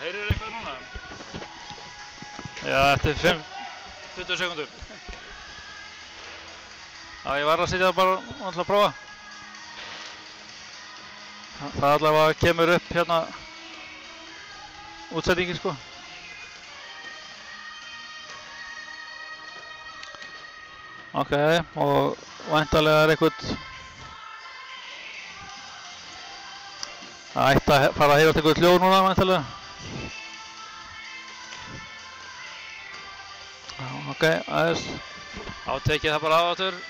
Heyrir eitthvað núna? Já, eftir 20 sekúndur. Já, ég var að sitja bara til að prófa. Það allavega kemur upp hérna útsettingin sko. Ok, og væntanlega eitthvað það ætti að fara að heyrast eitthvað hljóð núna væntanlega. Ok, aðeins. Þá tek ég það bara á aftur.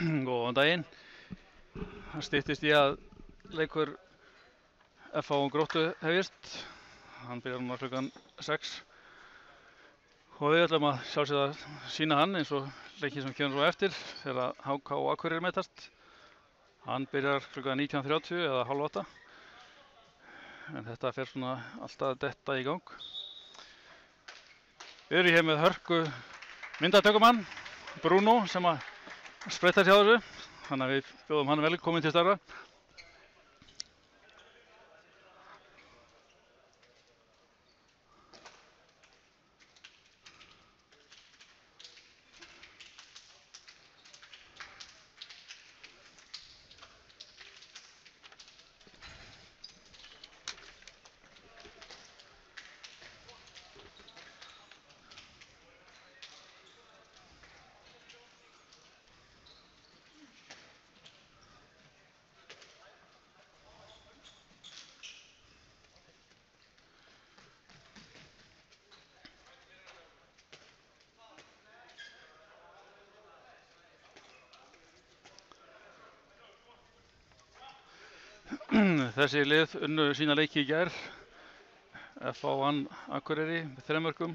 Góðan daginn. Það styttist í að leikur FH og Gróttu hefjist. Hann byrjar núna klukkan 6 og við ætlum að sjálfsögða að sýna hann eins og leikinn sem kemur svo eftir þegar HK og Akureyri mætast. Hann byrjar klukkan 19:30 eða hálf 8. En þetta fer svona alltaf detta í gang. Við erum hér með hörku myndatökumann, Bruno, sem að spreytar hjá þessu. Þannig að við bjóðum hann velkominn til starfa. Þessi lið unnu sína leiki í gær. FH vann Akureyri með 3 mörkum.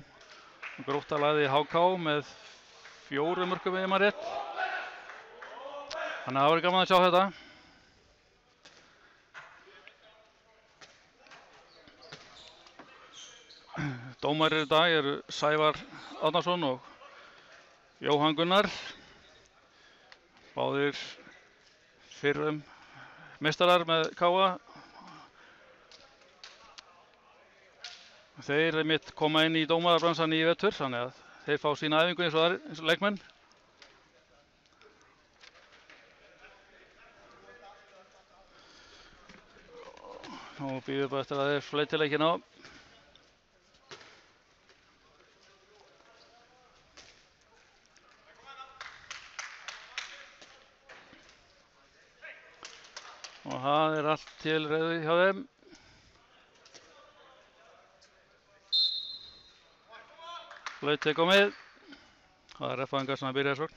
Grótta lagði HK með 4 mörkum ef maður rétt. Þannig að það verður gaman að sjá þetta. Dómarir í dag eru Sævar Árnason og Jóhann Gunnar. Báðir fyrrum meistarar með KA. Þeir mitt koma inn í dómarabransan í vetur, þannig að þeir fá sína æfingu eins og leikmenn. Nú býðum við bara eftir að þeir fleiti leikinn á. Og það er allt til reiðu hjá þeim. Flauti komið. Það er F-fangar sem að byrja svo.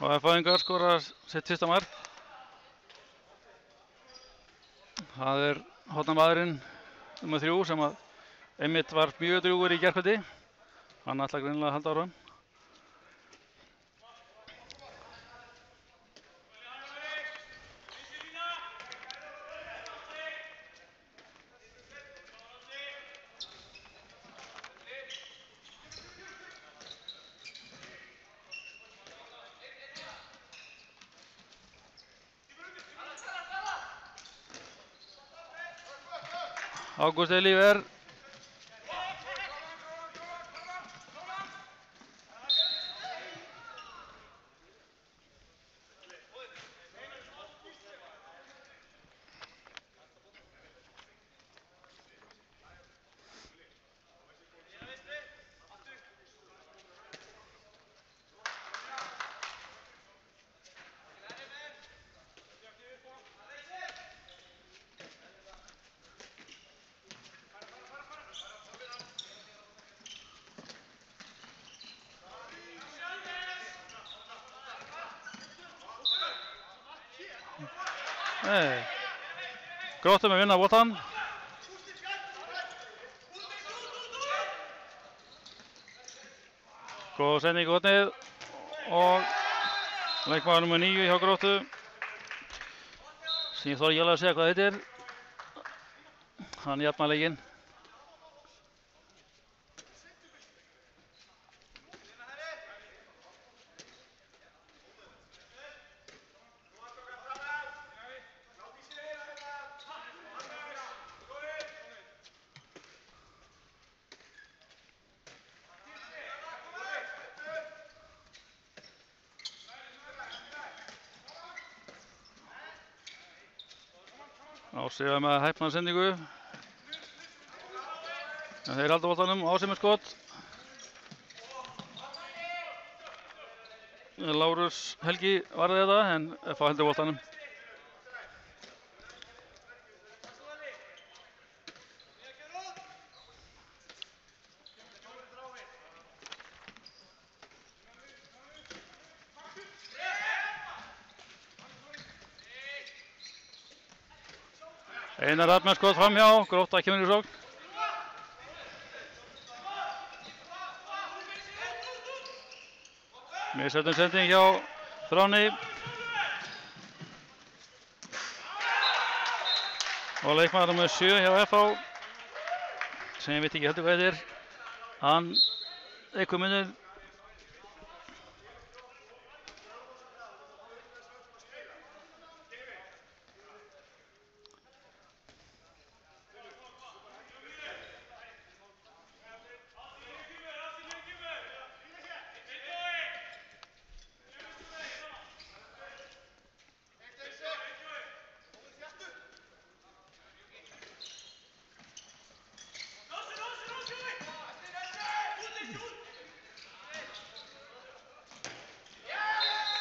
Og F-fangar skora sitt fyrsta mark. Það er hornamaðurinn nr. 3 sem að einmitt var mjög drjúgur í gærkvöldi. Hann ætlar greinilega að halda áfram. Ágúst Elíver. Nei. Gróttu með vinna boltan. Góð sending í hornið og leikmaður nr. 9 hjá Gróttu. Sem ég þori ekki alveg að segja hvað þetta er. Hann jafnar leikinn. Ási var með hæfna sendingu. En þeir halda boltanum, Ási með skot. Lárus Helgi varði þetta en FH heldur boltanum. Einar Rafn með skot framhjá, Grótta kemur í sókn. Missettum sending hjá Þráni. Og leikmaður með 7 hjá FH. Sem ég veit ekki heldur hvað þetta er. Hann eitthvað minnir.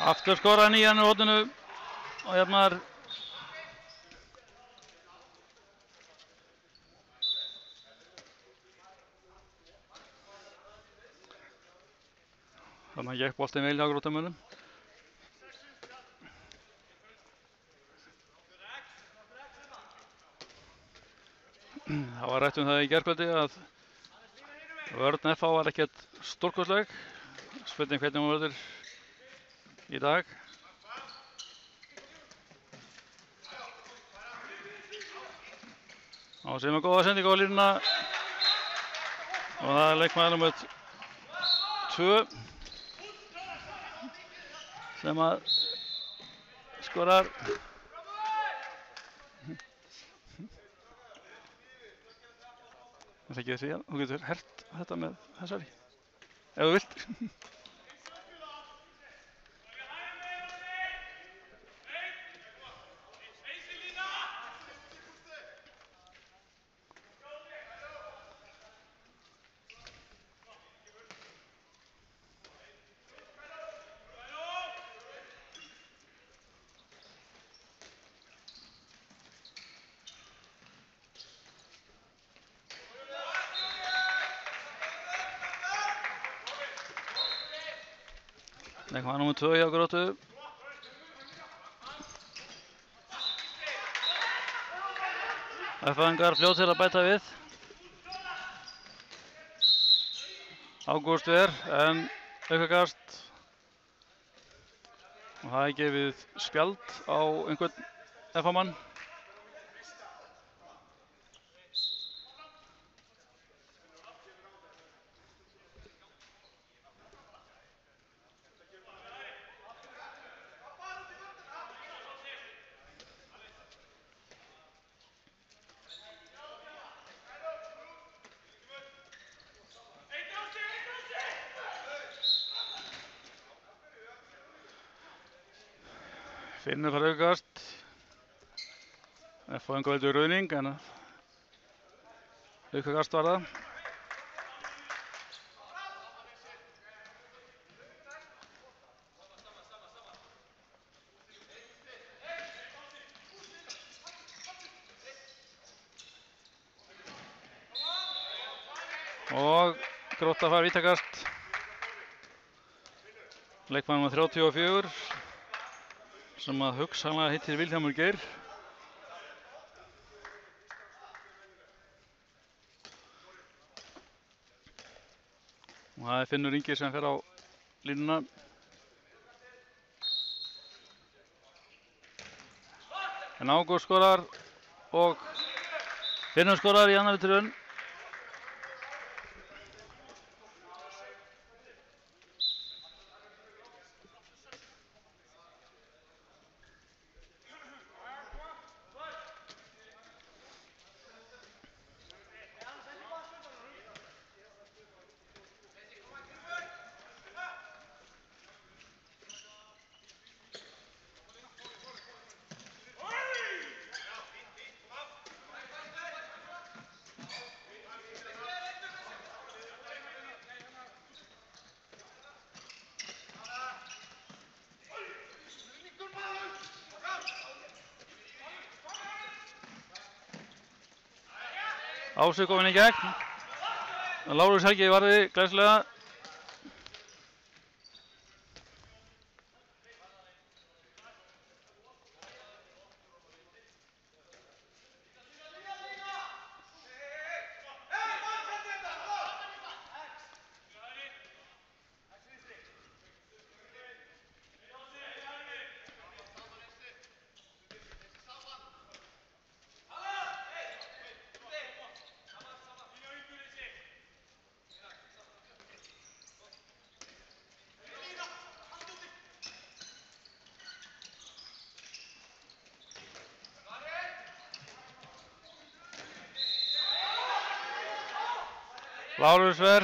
Aftur skora nýjan úr horninu og jafnar. Þannig gekk boltinn vel hjá Gróttamönnum. Það var rætt það í gærkvöldi að vörn FH var ekkert stórkostleg. Spurning hvernig hún verður í dag. Ási með góða sendingu á línuna. Og það er leikmaður númer 2 sem að skorar. Það er ekki þessi, þú getur hert þetta með þessari, ef þú vilt. Leikmaður númer 2 hjá Gróttu. FH-ingar fljótir að bæta við. Ágúst Ver en aukakast. Og það er gefið spjald á einhvern FH-mann. Finnur fara aukast. FH-ingar veldur rauning en aukakast var það. Og Grótta fær vítakast. Leikmaður númer 34 sem að hugsanlega heitir Vilhjálmur Geir. Og það er Finnur Ingi sem fer á línuna. En Ágúst skorar og Finnur skorar í annarri tilraun. Ási komin í gegn. Lárus Helgi varði glæsilega. Lárus ver.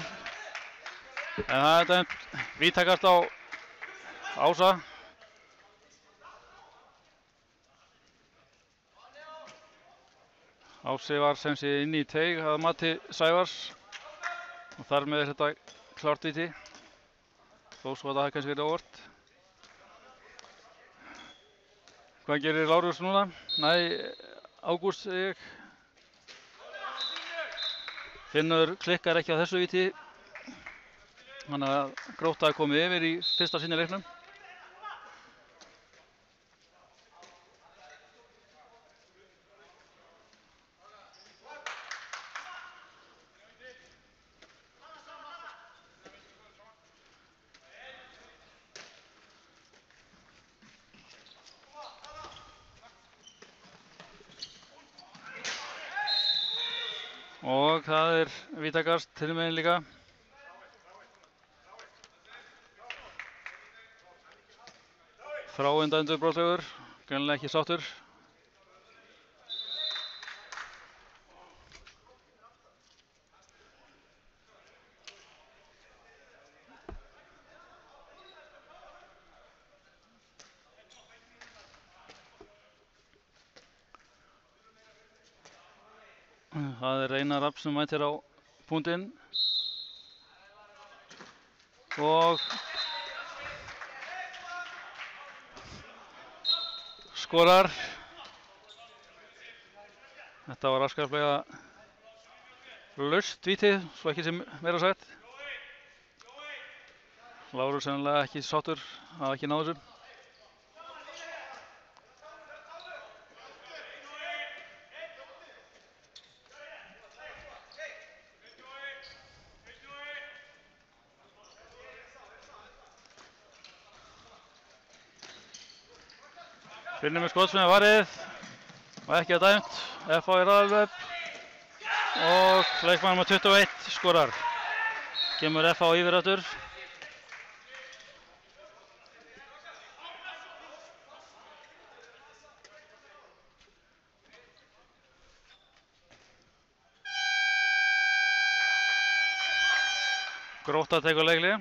En það er dæmt vítakast á Ása. Ási var sem sé inn í teig að mati Sævars og þar með þetta klárt víti. Þó svo að það hefði kannski verið óvart. Hvað gerir Lárus núna? Nei, Ágúst segi ég. Finnur klikkar ekki á þessu víti. Þannig að Grótta er komið yfir í fyrsta sinni leiknum. Og það er vítakast til megin líka. Þráinn dæmdur brotlegur, greinilega ekki sáttur. Það er Einar Rapp sem mætir á punktinn. Og skorar. Þetta var afskaplega laust víti, svo ekki sem meira sagt. Lárus sennilega ekki sáttur að ekki ná þessu. Finnur með skot sem er varið og ekki að dæmt. FH er aðalveg og leikmann með 21 skorar. Kemur FH yfir aftur. Grótta tekur leikli.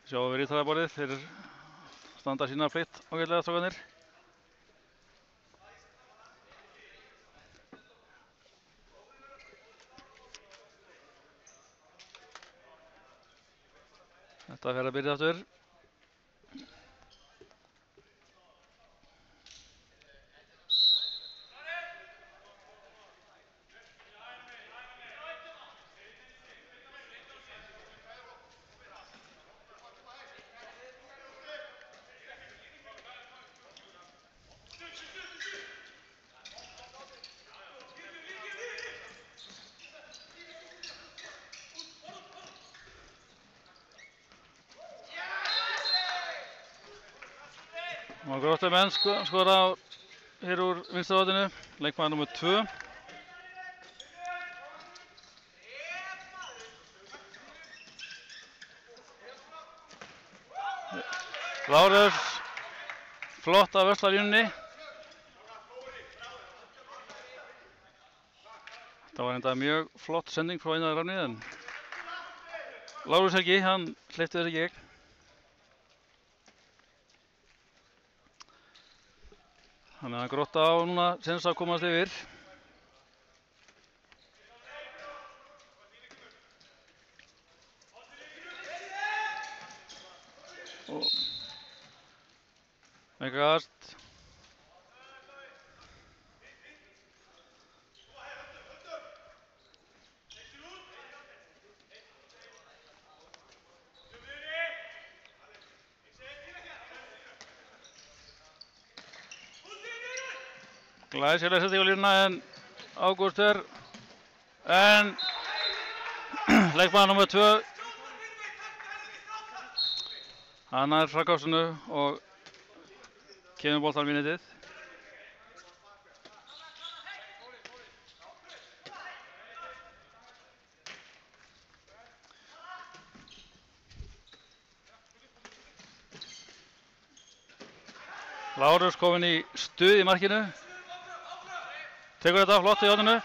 Sjáum við rítaðarborðið, þeir standa sína plikt ágætlega strákarnir. Þetta fer að byrja aftur. Og Gróttumenn skora hér úr vinstra horninu, leikmaður númer 2. Lárus, flott af vörslalínunni. Það var enda mjög flott sending frá Einar Rafni, en Lárus Helgi, hann hleypti þess ekki gegn. Þannig að Grótta á núna sens að komast yfir. Og Megast. Glæsileg setting á línuna, en Ágústur, en leikmaður númer 2, hann nær frákastinu og kemur boltanum í netið. Lárus kominn í stuð í markinu. Tekur þetta flott í horninu.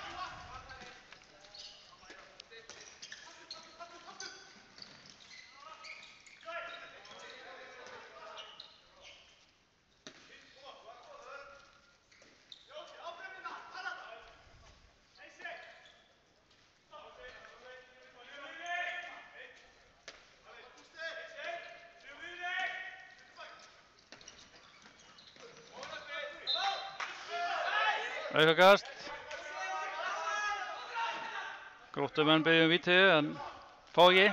Aukakast. Gróttumenn biðja víti, en fá ekki.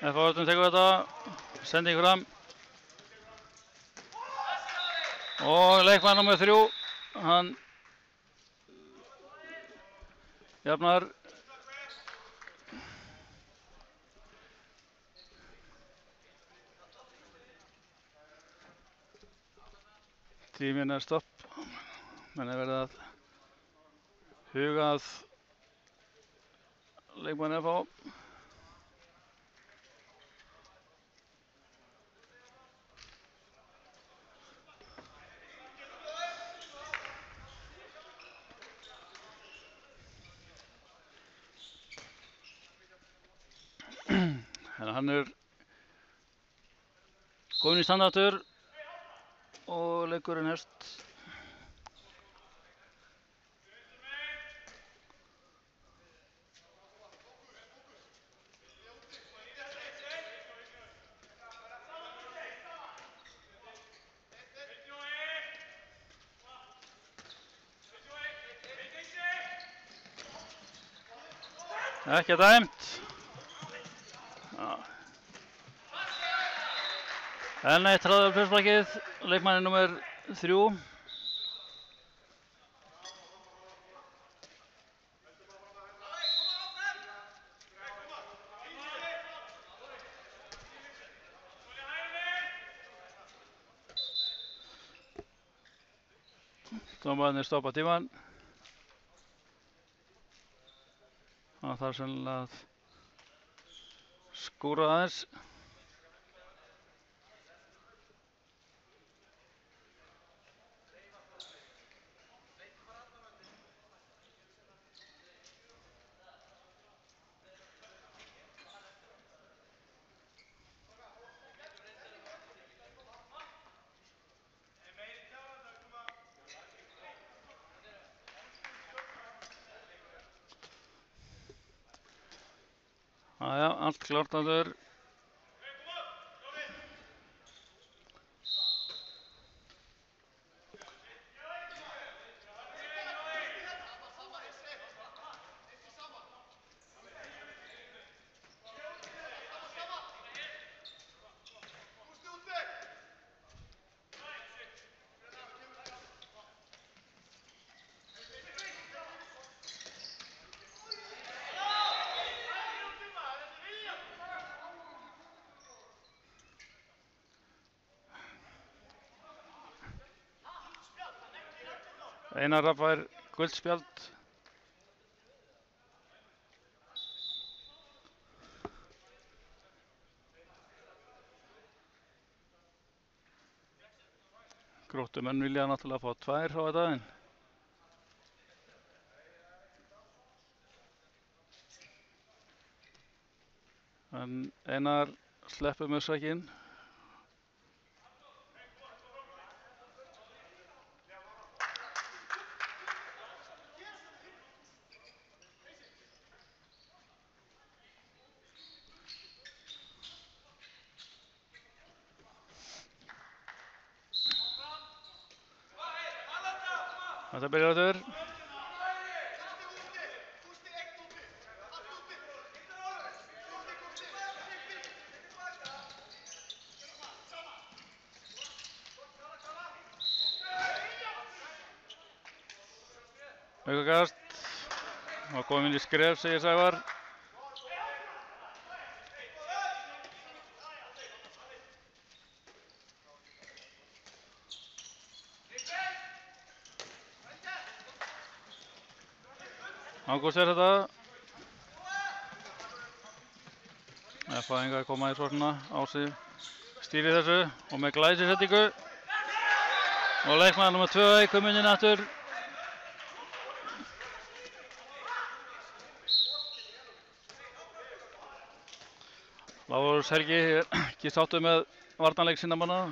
FH tekur þetta, sending fram. Og leikmaður númer 3, hann jafnar. Tíminn stopp, menn verið að huga að leikmanni FH. En hann kominn í standartur og leikurinn hefst. Ekki dæmt. En eitt hraðar fyrstflaggið, leikmanni númer 3. Dómararnir stoppa tímann. Það þarf sennilega að skúra aðeins. Jæja, allt klárt aftur. Einar Rafn fær gult spjald. Gróttumenn vilja náttúrulega fá 2 á daginn. En Einar sleppur með sækinn. Þetta byrjar aftur. Aukakast. Og komin í skref, segir Sævar. Ágúst þetta. F-fæðingar koma í svona. Ási stýrir þessu og með glæsisettingu. Og leikmaður nr. 2 kominn inn aftur. Lárus Helgi ekki sáttur með varnarleik sinna manna.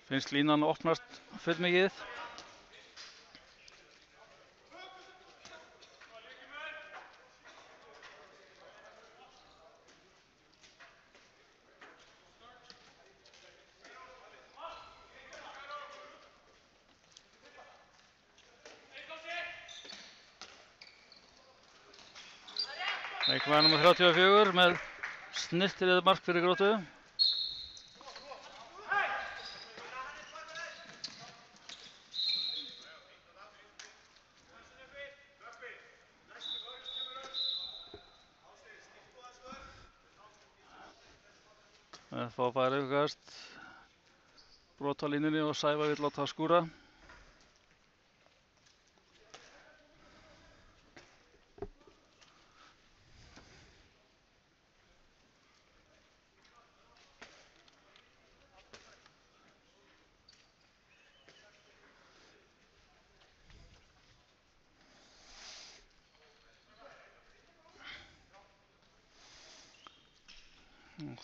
Finnst línan opnast fullmikið. Leikmaður nr. 34 með snyrtilið mark fyrir Gróttu. Fá færi aukast. Brot á línunni og Sævar vill láta skúra.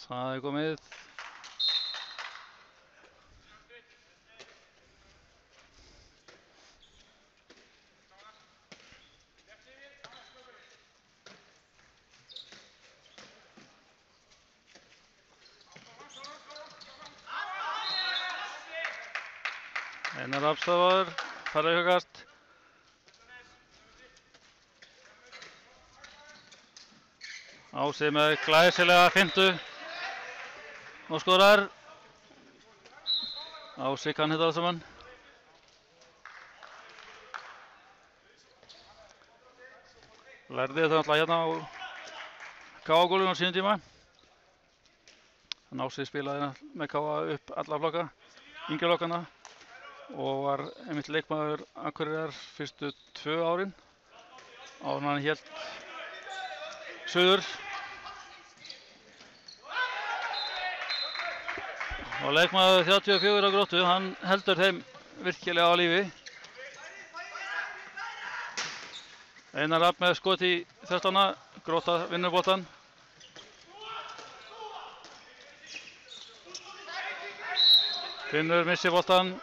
Það komið. Einar afstafar, fara aukast. Ási með glæsilega fintu og skorar. Ási kann þetta allt saman. Lærði þetta alltaf hérna á KA-gólfinu á sínum tíma. Ási spilaði með KA upp alla flokka, yngri flokkana og var einmitt leikmaður Akureyrar fyrstu 2 árin áður en hann hélt suður. Og leikmaður 34 á Gróttu, hann heldur þeim virkilega á lífi. Einar Rafn með skot í 13. Grótta vinnur boltann. Finnur missir boltann.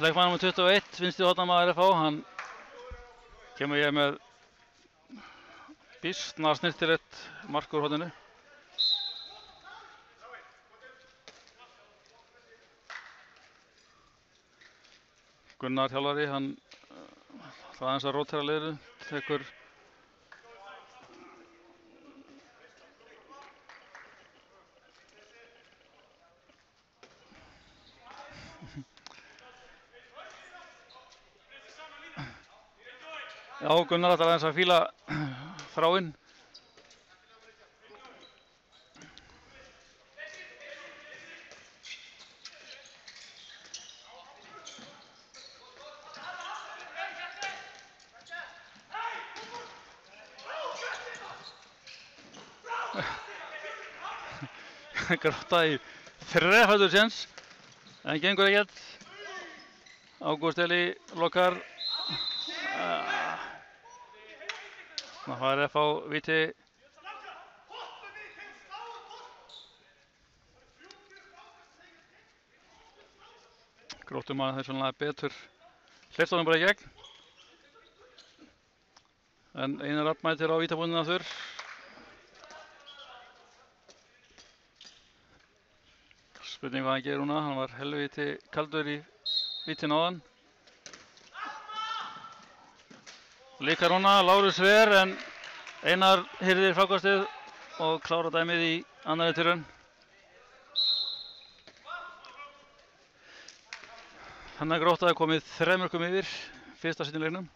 Leikmaður nr. 21, vinstri hornamaður FH, hann kemur ég með býsna snyrtilegt mark úr horninu. Gunnar þjálfari, hann ætlaði aðeins að rótera liðinu, tekur Já, Gunnar ætlar aðeins að fíla þráinn. Grótta í þrefaldur séns, en gengur ekkert. Ágúst Eli lokar. Það er FH víti. Gróttum að það er svona betur. Hleypt honum bara í gegn. En Einar Rapp mætir á vítabúninu aftur. Spurning hvað hann gerir núna, hann var helvíti kaldur í vítin áðan. Líka núna, Lárus ver, en Einar hirðir frákastið og klára dæmið í annarri tilraun. Þannig að Grótta er komið 3 mörkum yfir fyrsta seinni leiknum.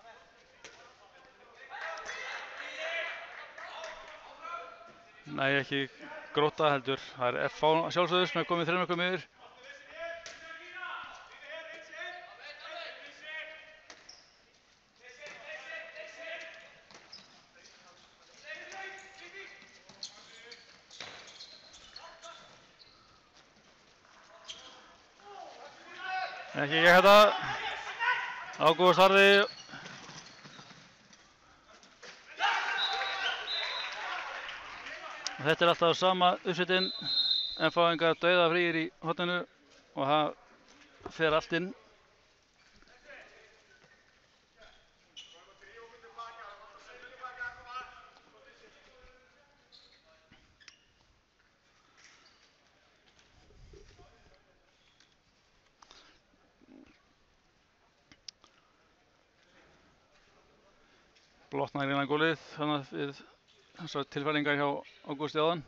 Nei, ekki Grótta heldur, það er FH sjálfsögðu sem er komið 3 mörkum yfir. Ekki gegn þetta. Ágúst Harði. Þetta er alltaf sama uppsettin. FH-ingar dauðafríir í horninu og það fer allt inn. Blotnar innan gólið þannig við þessar tilfæringar hjá Ágústi áðan.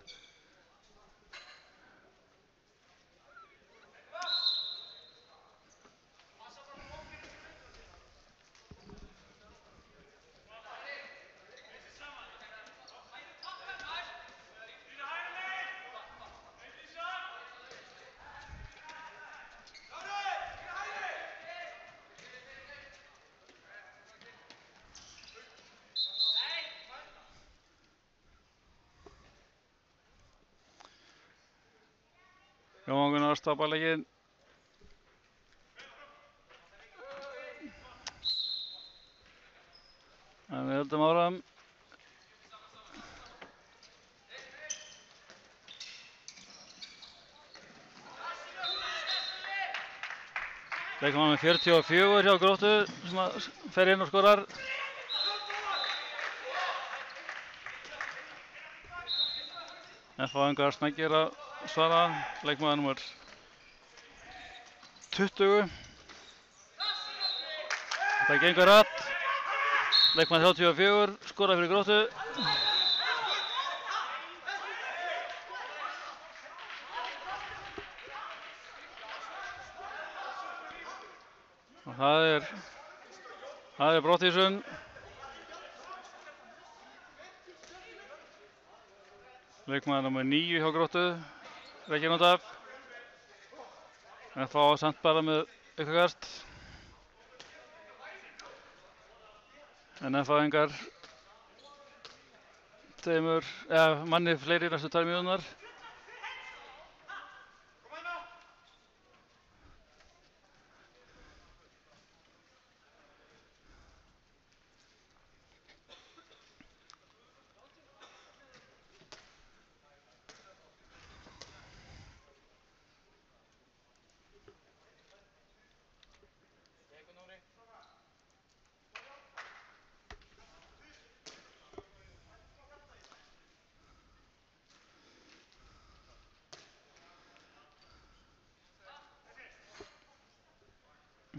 Jón Gunnar stoppa leikinn. En við höldum áfram. Leikmann með 44 hjá Gróttu sem fer inn og skorar. FH-ingar snæggir að svara. Leikmaður nummer 20. Það gengur rætt. Leikmaður 34 skorar fyrir Gróttu. Og það er Brottvísun. Leikmaður nummer 9 hjá Gróttu. Rekinn út af. FH samt bara með aukakast. En FH-ingar manni fleiri næstu 2 mínúturnar.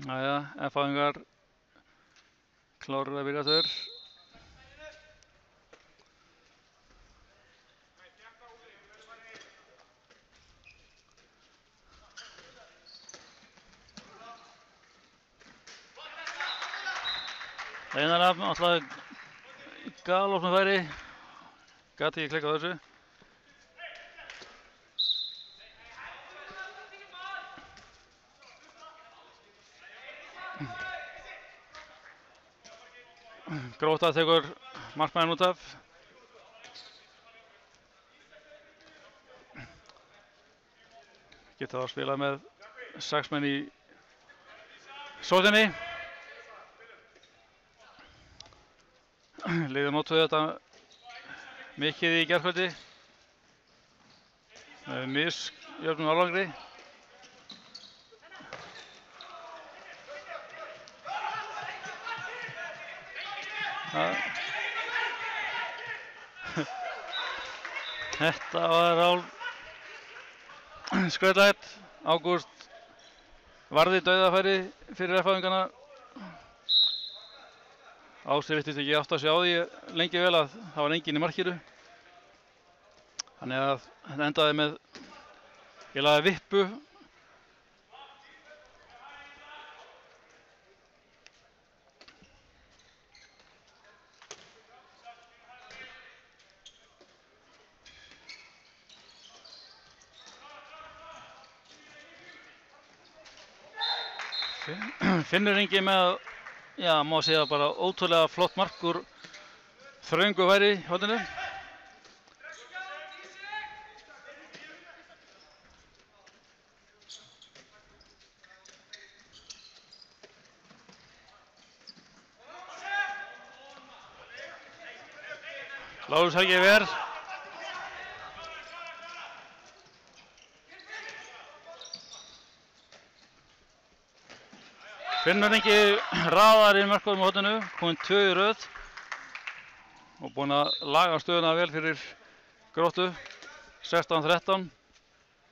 Jæja, FH-ingar klárir að byrja aftur. Einar Rafn alltaf galopna færi. Gat ekki klikkað á þessu. Grótta tekur markmanninn út af. Geta þá spilað með 6 menn í sókninni. Liðið notuðu þetta mikið í gærkvöldi með misjöfnum árangri. Þetta var skrautlegt. Ágúst varði dauðafæri fyrir F-fæðingana. Ási virtist ekki átt að sjá því lengi vel að það var enginn í markinu. Þannig að þetta endaði með eiginlega vippu. Finnur Ingi með, já, má segja bara ótrúlega flott mark úr þröngu færi í horninu. Lárus Helgi Ver. Finnur Ingi raðar í mörkunum á horninu, kominn 2 í röð og búinn að laga stöðuna vel fyrir Gróttu. 16-13.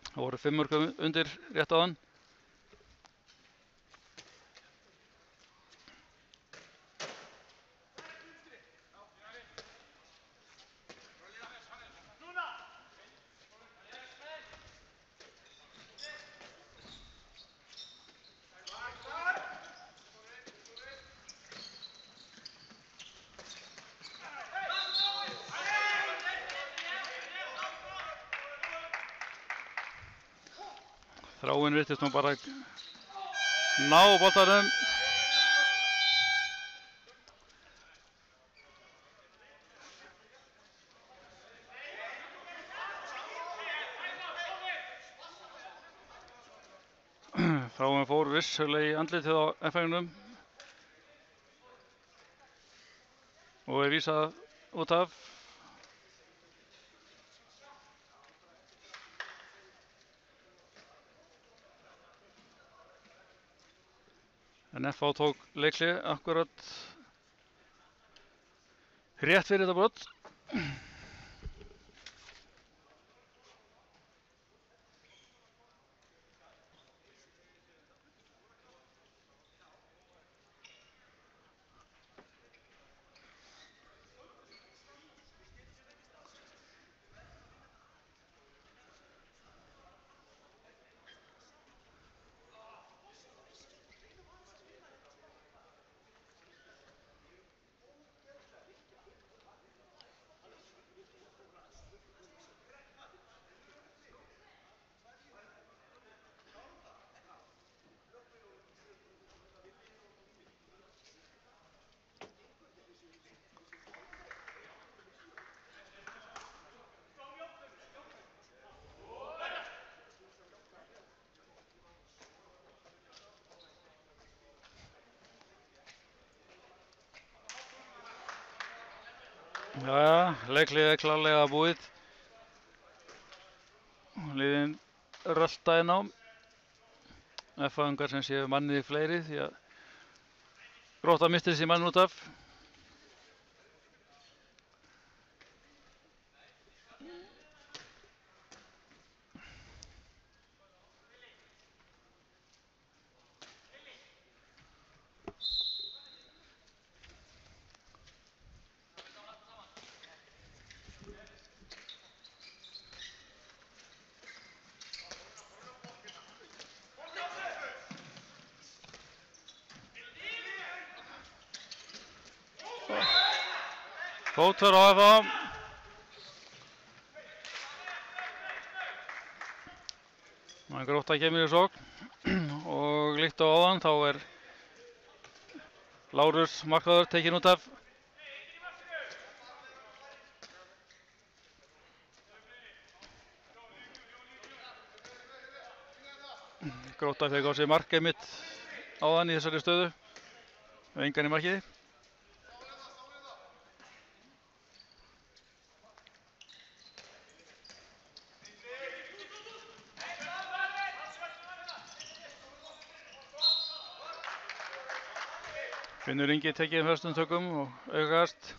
Það voru 5 mörkum undir rétt áðan. Þráinn virtist nú bara ná boltanum. Þráinn fór vissulega í andlitið á F-fæðingunum og er vísað út af. En FH tók leikli akkurat rétt fyrir þetta brot. Jæja, leiklið er klárlega búið. Liðin rölta inn á. F-fæðingar sem séu mannið fleiri því að Grótta missti þessi mann út af. Fótur á FH. Grótta kemur í sókn og líkt á áðan þá er Lárus markvörður tekinn út af. Grótta fekk á sig markið mitt áðan í þessari stöðu. Engan í markiði. Finnur Ingi tekið föstum tökum og aukast.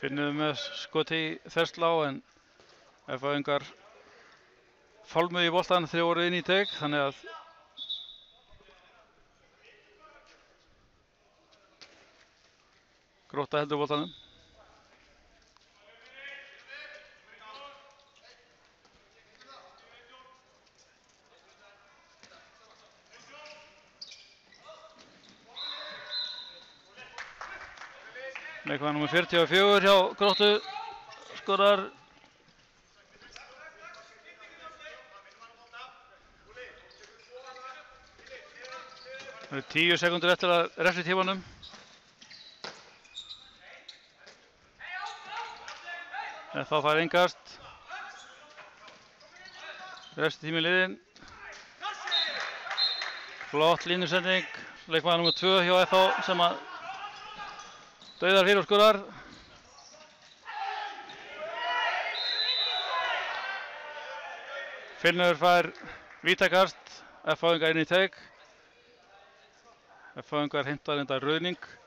Finnur með skoti í þverslá en FH-ingar fálmuðu í boltann þegar voru inn í teig, þannig að Grótta heldur boltanum. Leikmaður númer 44 hjá Gróttu skorar. Það eru 10 sekúndur eftir að refsitímanum. FH fær innkast. Refsitími liðinn. Flott línusending. Leikmaður númer 2 hjá FH sem að dauðar fyrir og skorar. Finnur fær vítakast. FH-ingar inn í teig. FH-ingar heimta reyndar rauðning.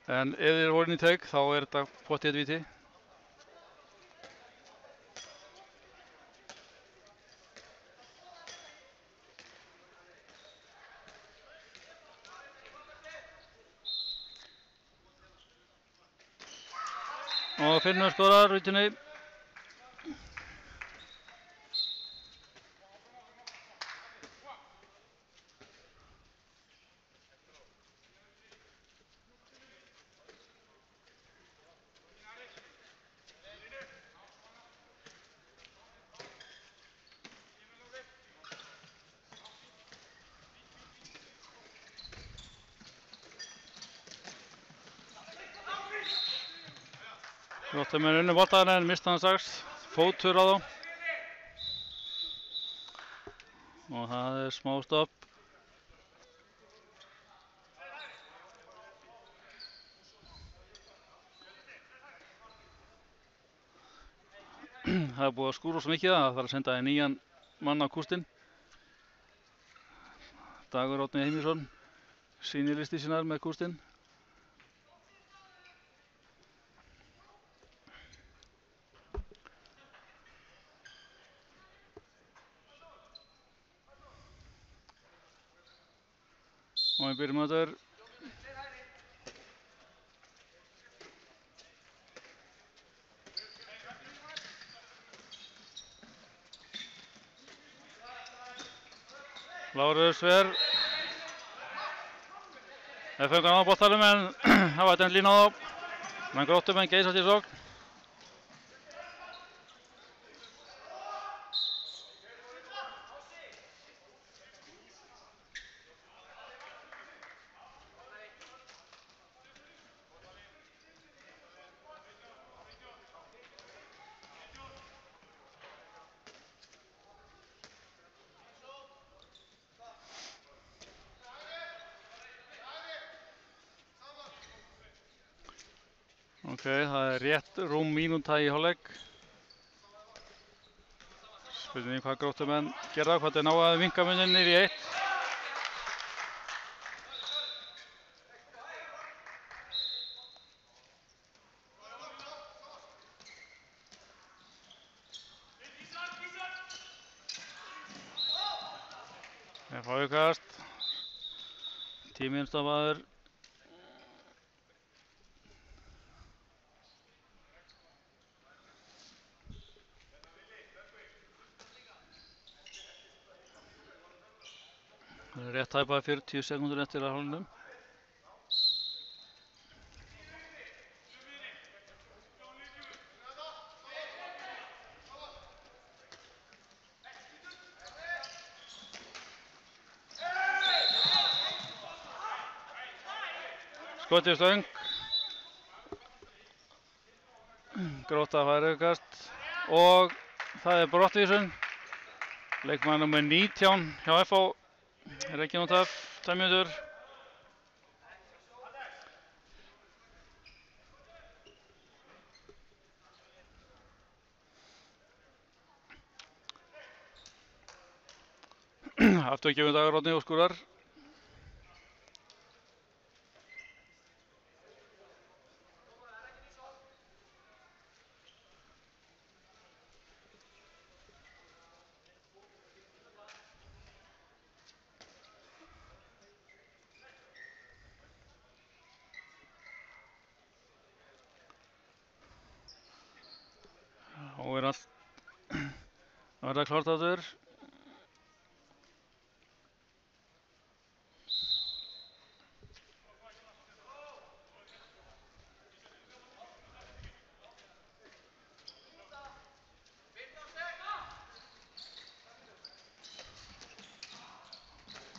En ef þeir voru inn í teig þá er þetta pottþétt víti. Og Finnur skorar vítinni. Grótta með unnu boltann en mista hann strax. Fótur á þá. Og það er smá stopp. Það er búið að skúra svo mikið að það þarf að senda nýjan mann á kústinn. Dagur Árni Heimisson sýnir listi sínar með kústinn. Og við byrjum að þetta er Lárus Ver. Það fengur á boltanum en það var þetta lína á þá. Men Gróttumenn geysast í sókn. Ok, það er rétt rúm mínúta í hálfleik. Spurning hvað Gróttumenn gera, hvað þeir ná að minnka muninn niður í 1. FH aukast. Tíminn stoppaður. Það er rétt tæpað 40 sekúndur eftir að hálfnum. Skotið stöng. Grótta fær aukast og það er brottvísun. Leikmaður númer 19 hjá FH er ekki nút af 2 mínútur. Afturgefinn Dagur Árni úrskurðar. Og er allt að verða klárt aftur.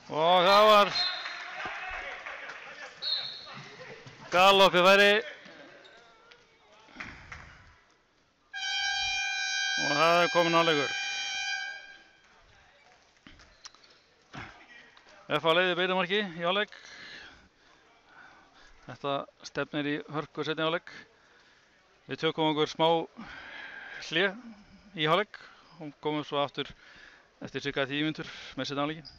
Og það var galopið færi og það er komin áleikur. FH leiðir beinmarki í hálfleik. Þetta stefnir í hörku seinni hálfleik. Við tökum okkur smá hlé í hálfleik og komum svo aftur eftir cirka 10 mínútur með seinni hálfleikin.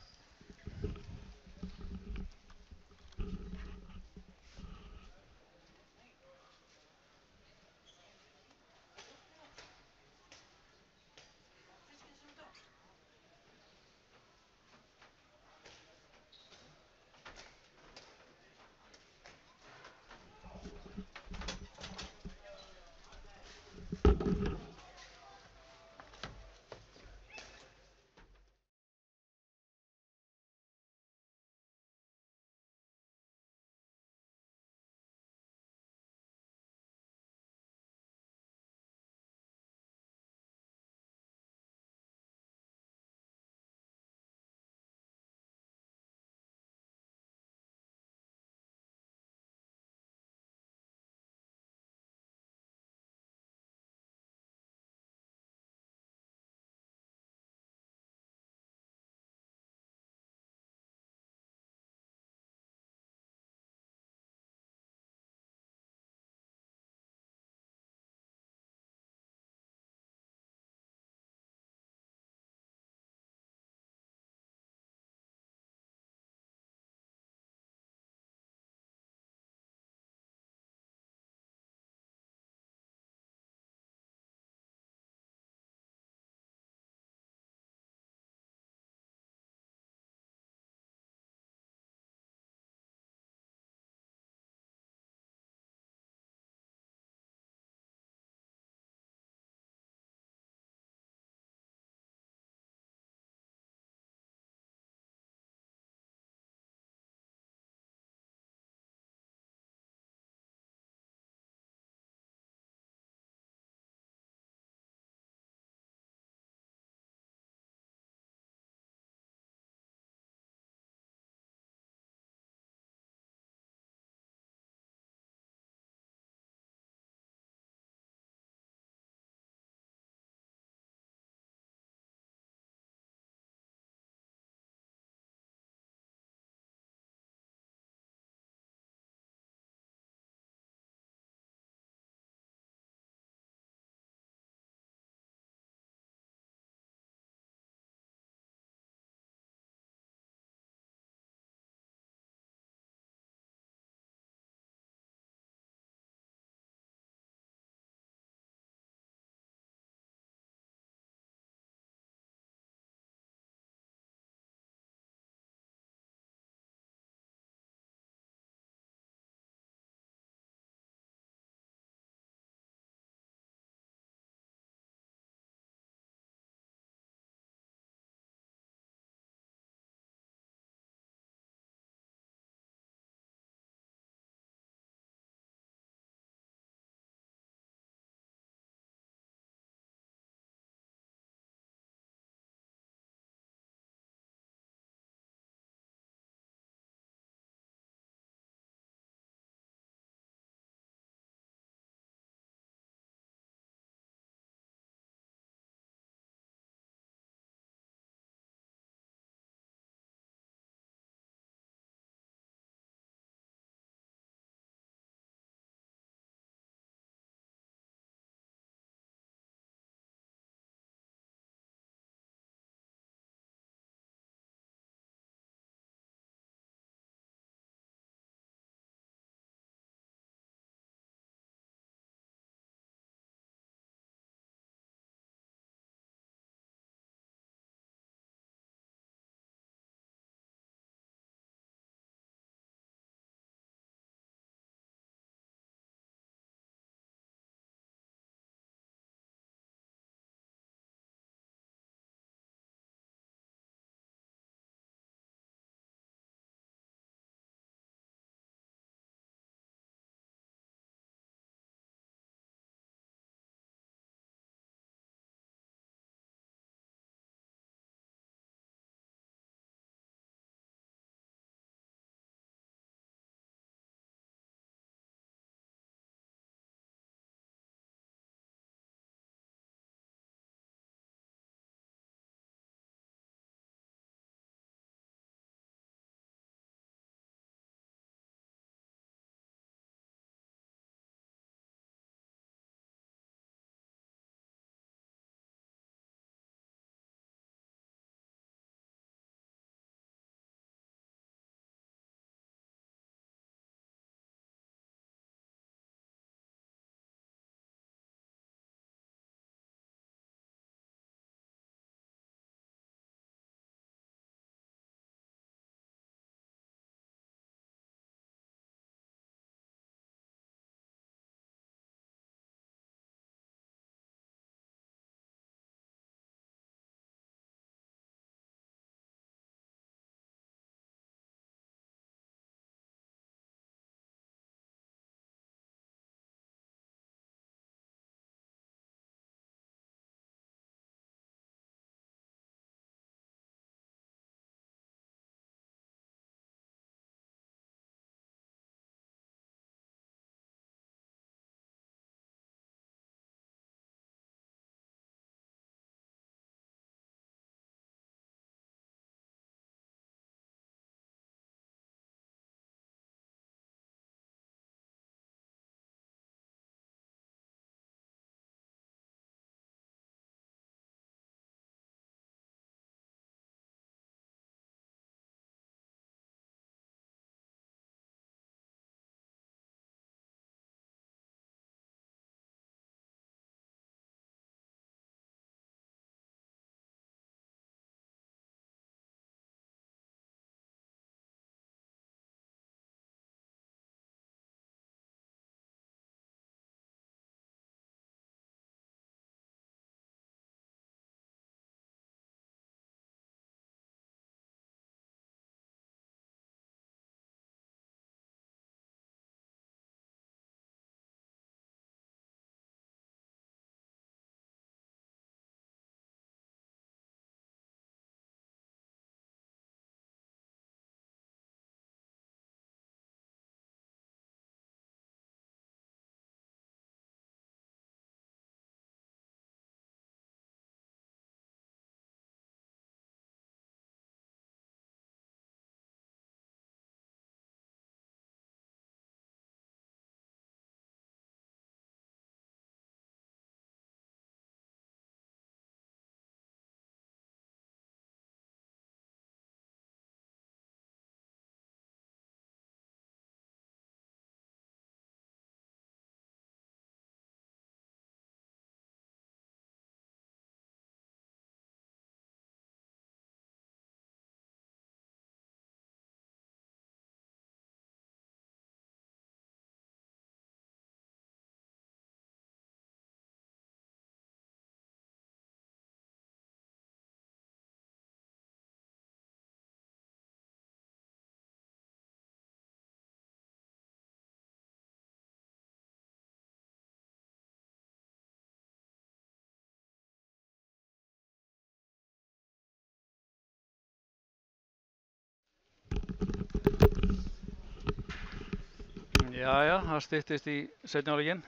Jæja, það styttist í seinni hálfleikinn.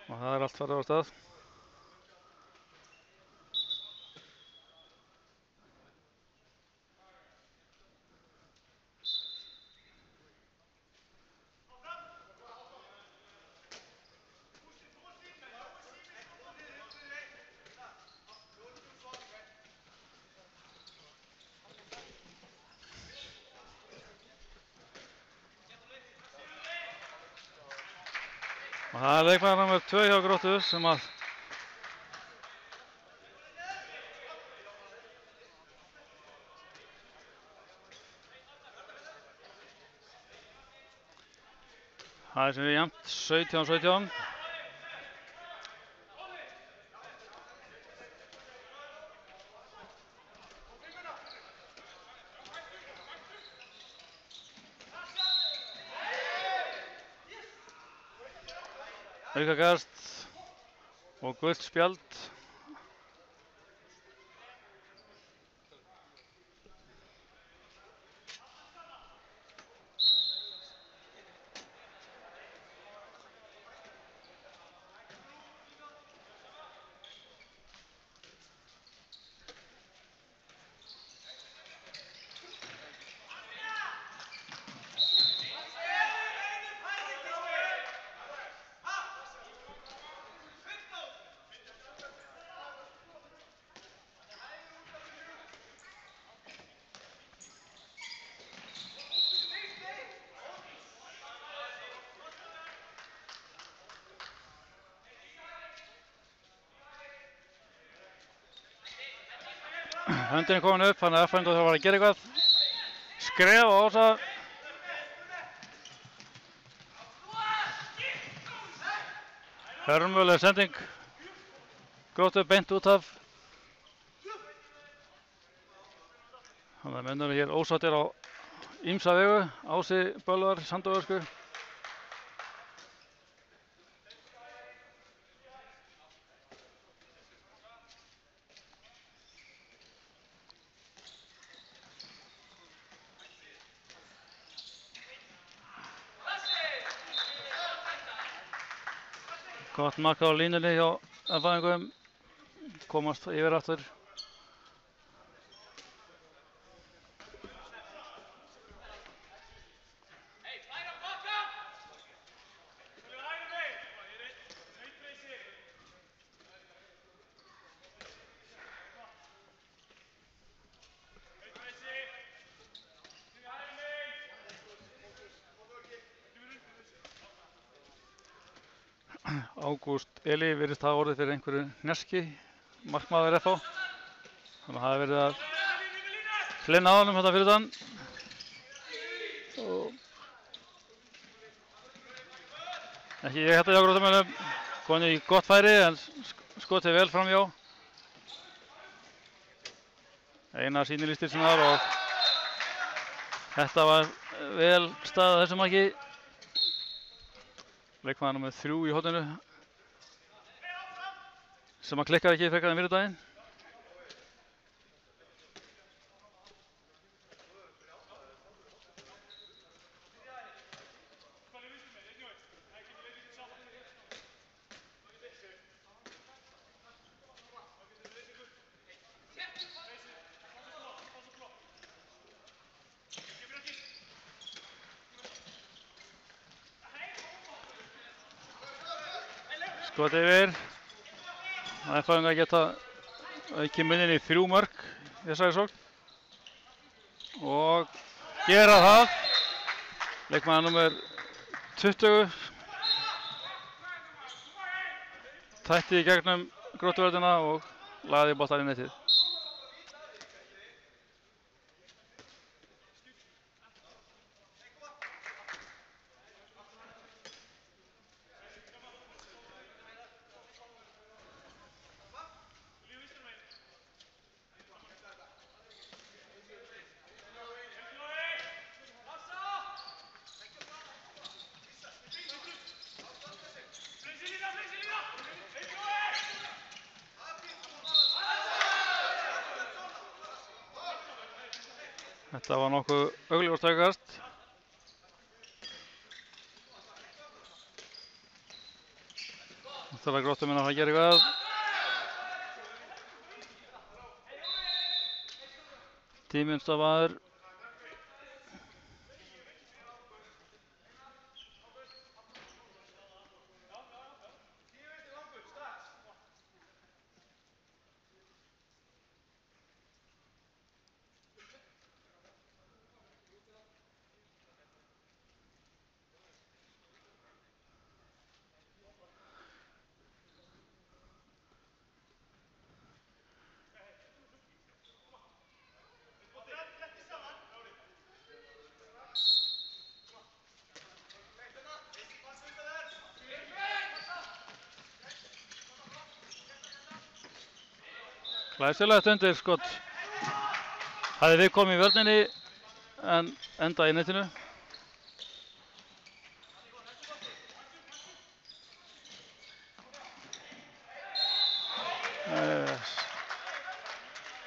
Og það allt farið á stað. Og það leikmaður nummer 2 hjá Gróttu sem að það sem við jafnt 17-17. Aukakast og gult spjald. Höndin er komin upp, þannig að F-fændur þarf að gera eitthvað. Skref á Ása. Hörmuleg sending. Gróttu beint út af. Þannig að mennur hér ósáttir á ýmsa vegu. Ási, Bölvar, Sandavörsku. Gott mark á línunni hjá F-fæðingum, komast yfir aftur. Ágúst Eli virðist hafa orðið fyrir einhverju hneski, markmaður FH. Þannig að það hefur verið að flinna á honum þetta fyrir þann. Ekki ég hætti hjá Gróttumönnum, komið í gott færi en skotið vel framhjá. Eina sýnilistir sem þar og þetta var vel staðið þessum marki. Leikmaður nummer 3 í horninu sem að klikkar ekki frekar en fyrir daginn. Skot yfir. F-fæðingar geta aukið munin í 3 mörk í þessari sókn og gera það. Leikmaður nummer 20 tætti í gegnum Gróttuvörðina og lagði boltann í netið. Þetta var nokkuð augljóst tækast. Þetta var Gróttu minna að gera eitthvað. Tíminn stafaður. Glæsilegt undirskot. Hafði við komið í vörninni en enda í netinu.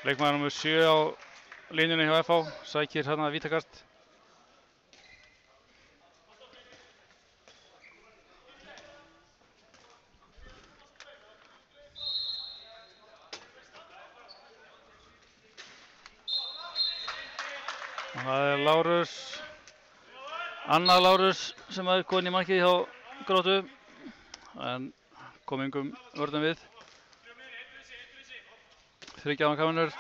Leikmaður nr. 7 á línunni hjá FH sækir hérna vítakast. Það er Lárus, annar Lárus sem er komin í markið hjá Gróttu en kom engum vörnum við. 3 ára kamerur.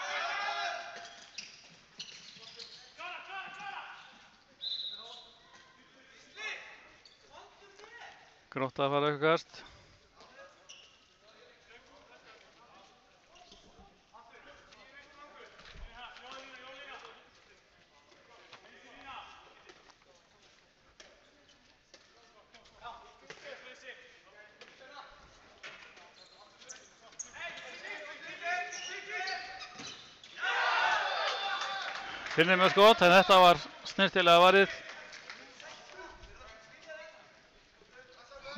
Grótta að fara aukast. Finnir með skot, en þetta var snyrtilega varið.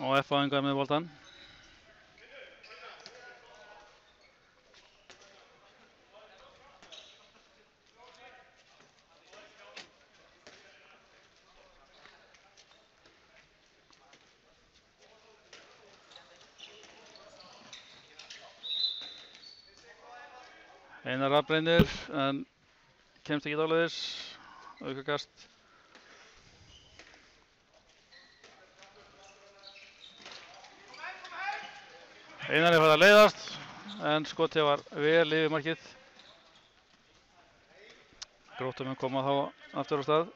Og F-fáingar með boltan. Einar rafbreinir, en kemst ekki dáleiðis. Aukakast. Einar er farið að leiðast, en skotið var vel yfir markið. Gróttu mun koma þá aftur á stað.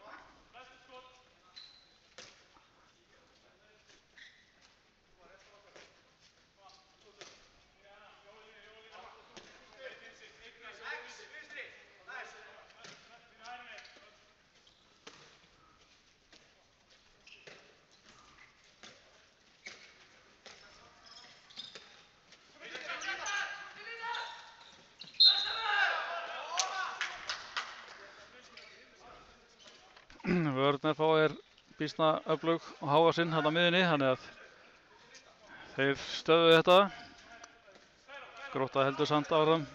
Vörn FH er býsna öflug og háa sinn hérna á miðjunni, þannig að þeir stöðuðu þetta. Grótta heldur samt áfram.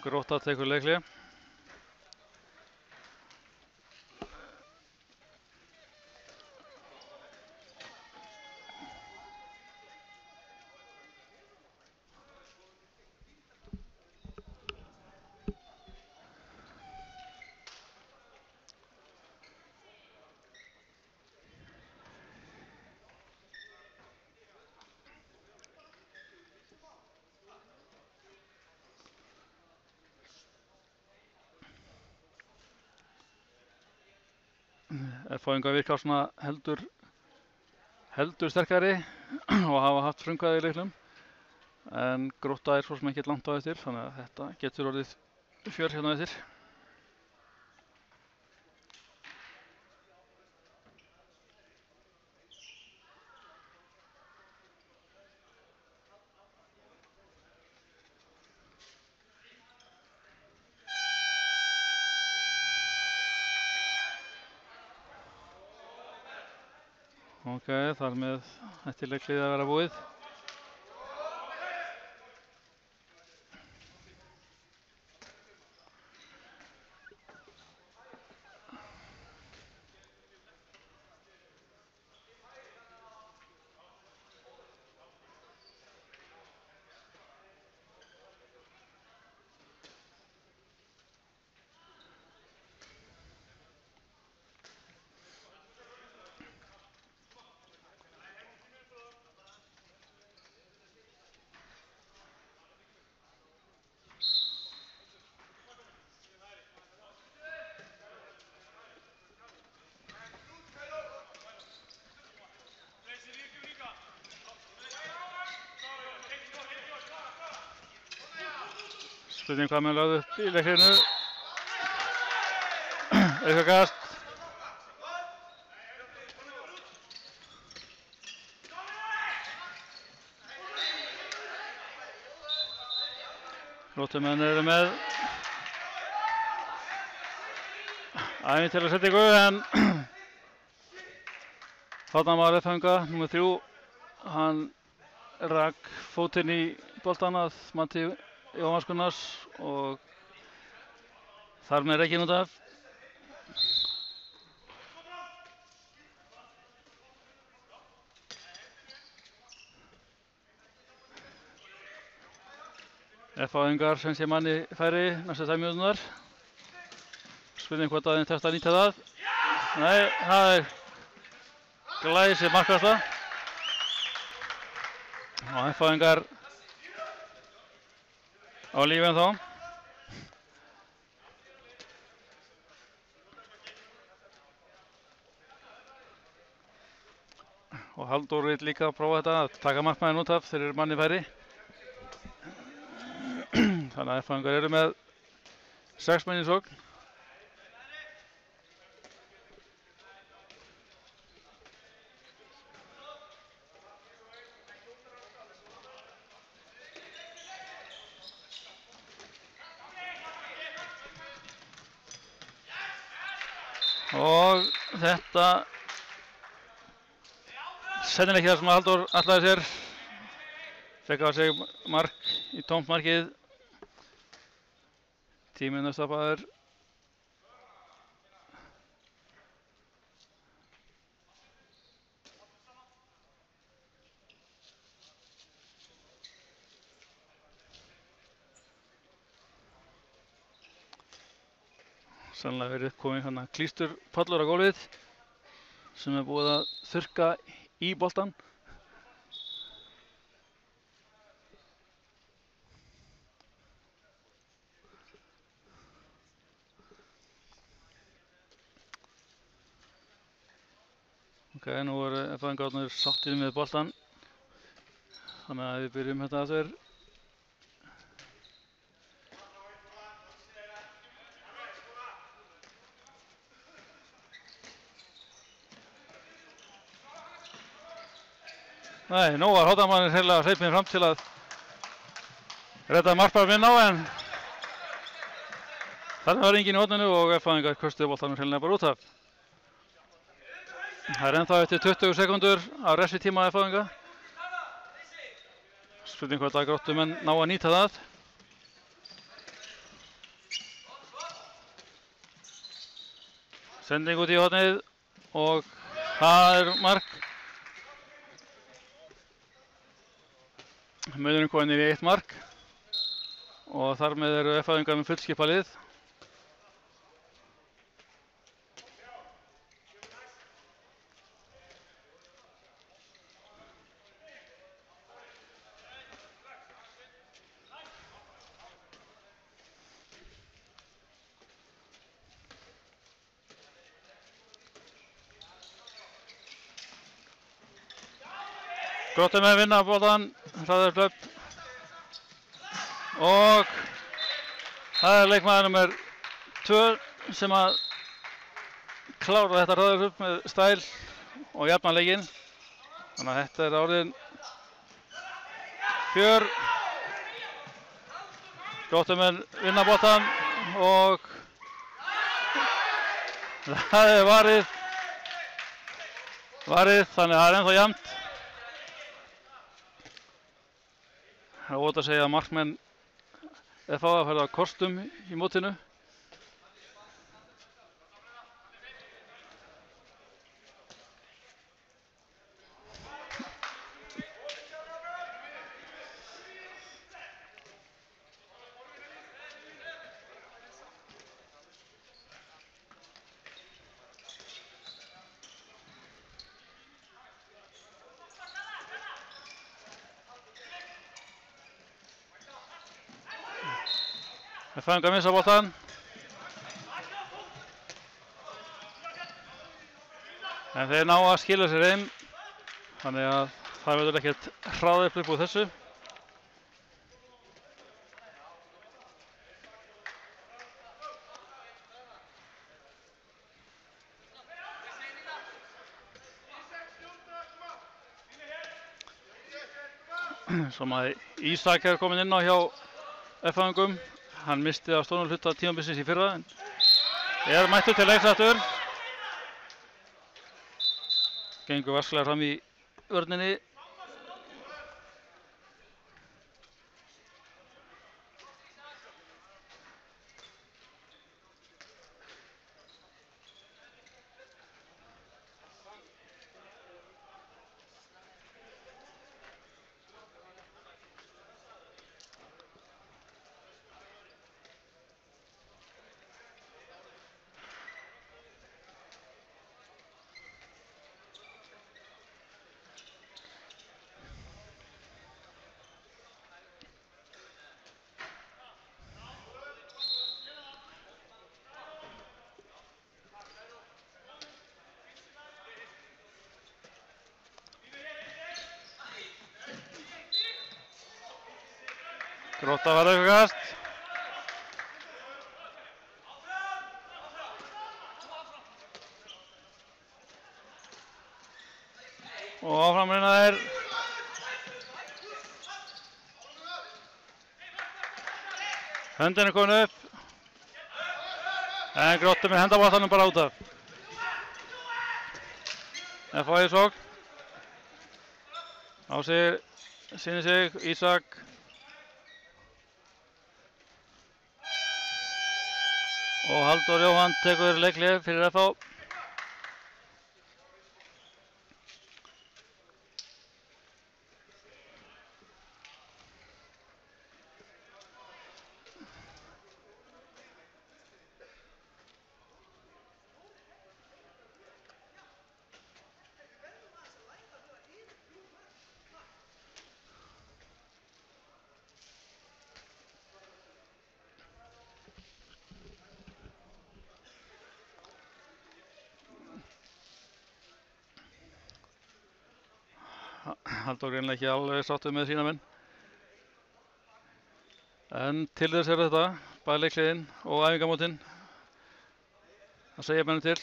Grótta tekur leikli. F-fáingar virka svona heldur sterkari og hafa haft frumkvæði í leiknum. En Grótta er svo sem ekkert langt á eftir, þannig að þetta getur orðið fjör hérna eftir. Ok, þar með ætti leiklið að vera búið. Spurning hvað menn lögðu upp í leiklinu. Aukakast. Gróttumenn eru með ævintýralega setningu en þarna var F-fanga númer 3. Hann rak fótinn í boltann að mati Jóhanns Gunnars og þar með rekinn út af. F-fáingar sem sé manni færi næstu 2 mínúturnar. Spurning hvort að þeim tekst að nýta það. Nei, það er glæsi markvarsla. Og F-fáingar á lífi ennþá. Og Halldór vill líka prófa þetta að taka markmanninn út af þeir eru manni færi. Þannig að F-fáingar eru með 6 menn í sókn. Og þetta sennilega ekki það sem Halldór ætlaði sér. Fekk á sig mark í tómt markið. Tíminn er stoppaður. Sannlega verið komið hérna klísturpallur á gólfið sem er búið að þurrka í boltann. Ok, nú eru F-fáingarnir sáttir með boltann. Þannig að við byrjum þetta aftur. Nei, nú var Hóttamannir heila hleypinn fram til að redda markbarminn á en þarna var enginn í horninu og F-fáingar köstuðu boltanum heilina bara út af. Það er ennþá eftir 20 sekúndur á refsitíma F-fáinga. Spurning hvort að Gróttumenn ná að nýta það. Sending út í hornið og það er mark. Munurinn kominn í 1 mark og þar með eru F-fáingar með fullskipa lið. Gróttumenn vinna boltann, hraður hlaup og það er leikmaður númer 2 sem að klára þetta hraður hlaup með stæl og jafna leikinn. Þannig að þetta er orðin fjör. Gróttumenn vinna boltann og það er varið. varið, þannig að það ennþá jafnt. Það er óhætt að segja að markmenn FH að fara kostum í mótinu. Það fæðum að missa boltan. En þeir ná að skila sér heim. Þannig að það verður ekkert hraðið upp úr þessu. Sem að Ísak er komin inn á hjá F-fæðingum. Hann misti á stórum hluta tímabilsins í fyrra en er mættur til leiks aftur. Gengur vasklega fram í vörninni. Grótta var aukakast. Og áfram reyna þeir. Höndin er komin upp. En Grótta með hendabáttanum bara út af. FH í sókn. Á sig, sýnir sig, Ísak. Og Halldór Jóhann tekur leikhlé fyrir FH. Halldór greinilega ekki alveg sáttur með sína menn. En til þess er þetta, bæði leikliðin og æfingamótin. Það segja mennum til.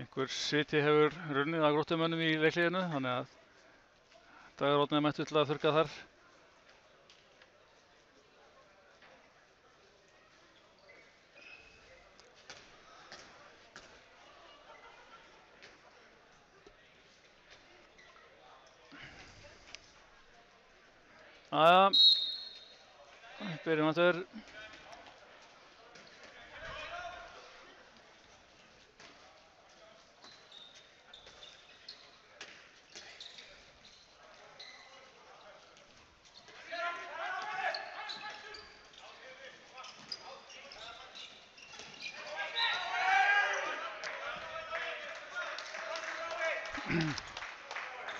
Einhver siti hefur runnið að Gróttumönnum í leikliðinu, þannig að Dagur Árni er mættur til að þurrka þar. Byrjum aftur.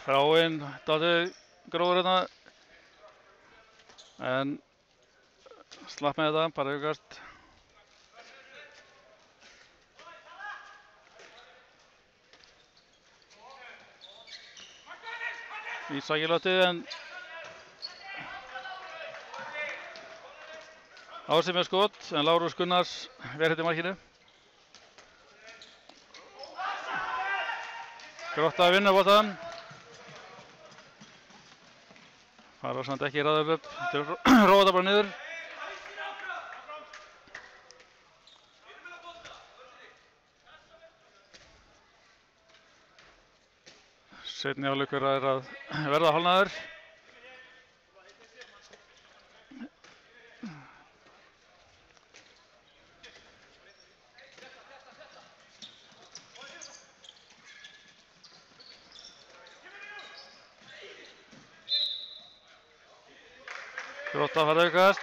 Þráinn dálítið grófur hérna en slapp með þetta, bara aukast. Ísak í loftið en Ási með skot en Lárus Gunnars verið í markinu. Grótta að vinna boltann. Fara samt ekki ræður upp, róa þetta bara niður. Seinni hálfleikur er að verða hálfnaður. Grótta fara aukast.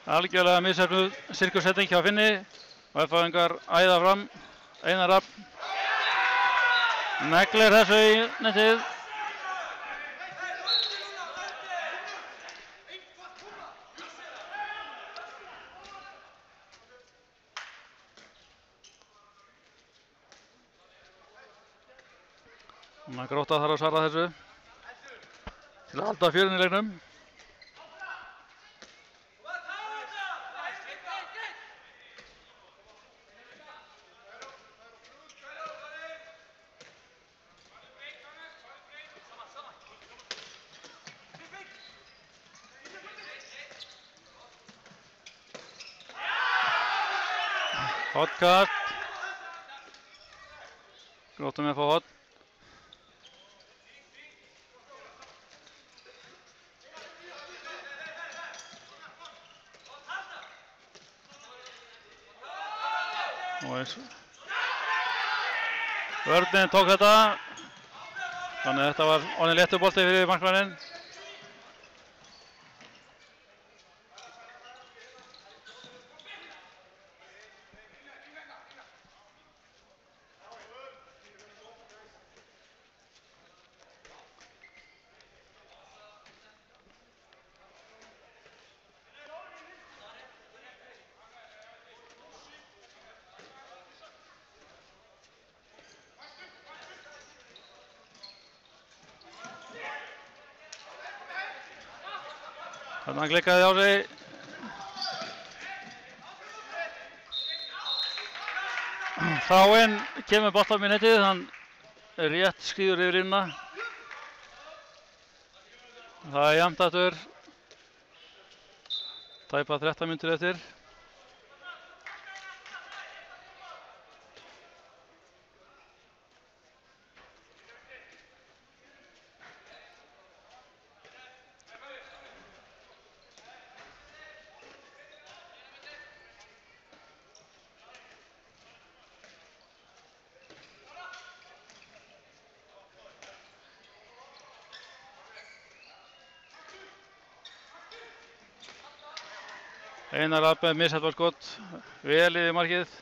Algjörlega misheppnuð sirkussetting hjá Finni og F-fáingar æða fram. Einar Rafn neglir þessu í netið. Grótta þarf að svara þessu til að halda fjörunni í leiknum. Hotkast. Grótta með að fá hot. Vörnin tók þetta, þannig að þetta var orðinn léttur bolti fyrir markmanninn. Þannig að hann klikkaði á sig. Þráinn kemur boltanum í netið, hann rétt skríður yfir línuna. Það er jafnt aftur. Tæpa 13 mínútur eftir. Einar Rafn með misheppnað skot, vel yfir markið.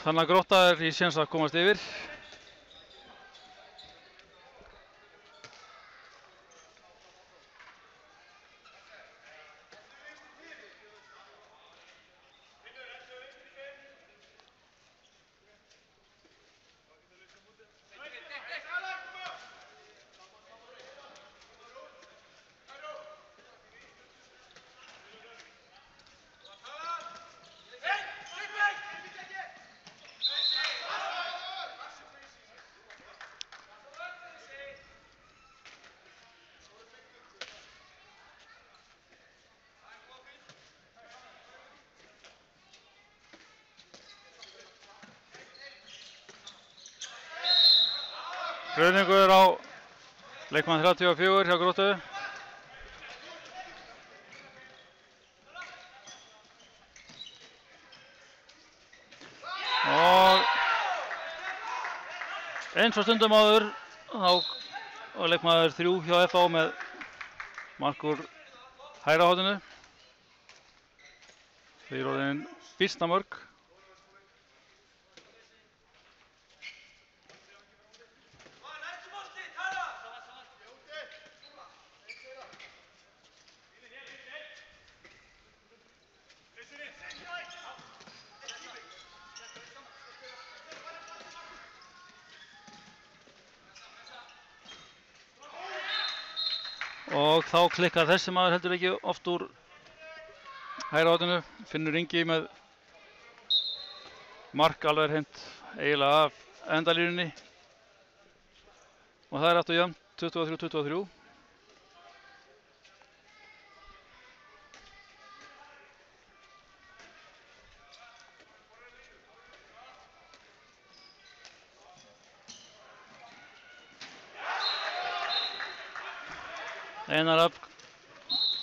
Þannig að Grótta er í séns að komast yfir. Hröðningur á leikmann 34 hjá Gróttu. Eins og stundum áður þá var leikmaður 3 hjá FH með mark úr hægra horninu. Þau eru orðin býsna mörg. Og þá klikkar þessi maður heldur ekki oft úr hægra horninu. Finnur Ingi með mark alveg hreint eiginlega af endalínunni. Og það er aftur jafnt 23-23. Einar Rafn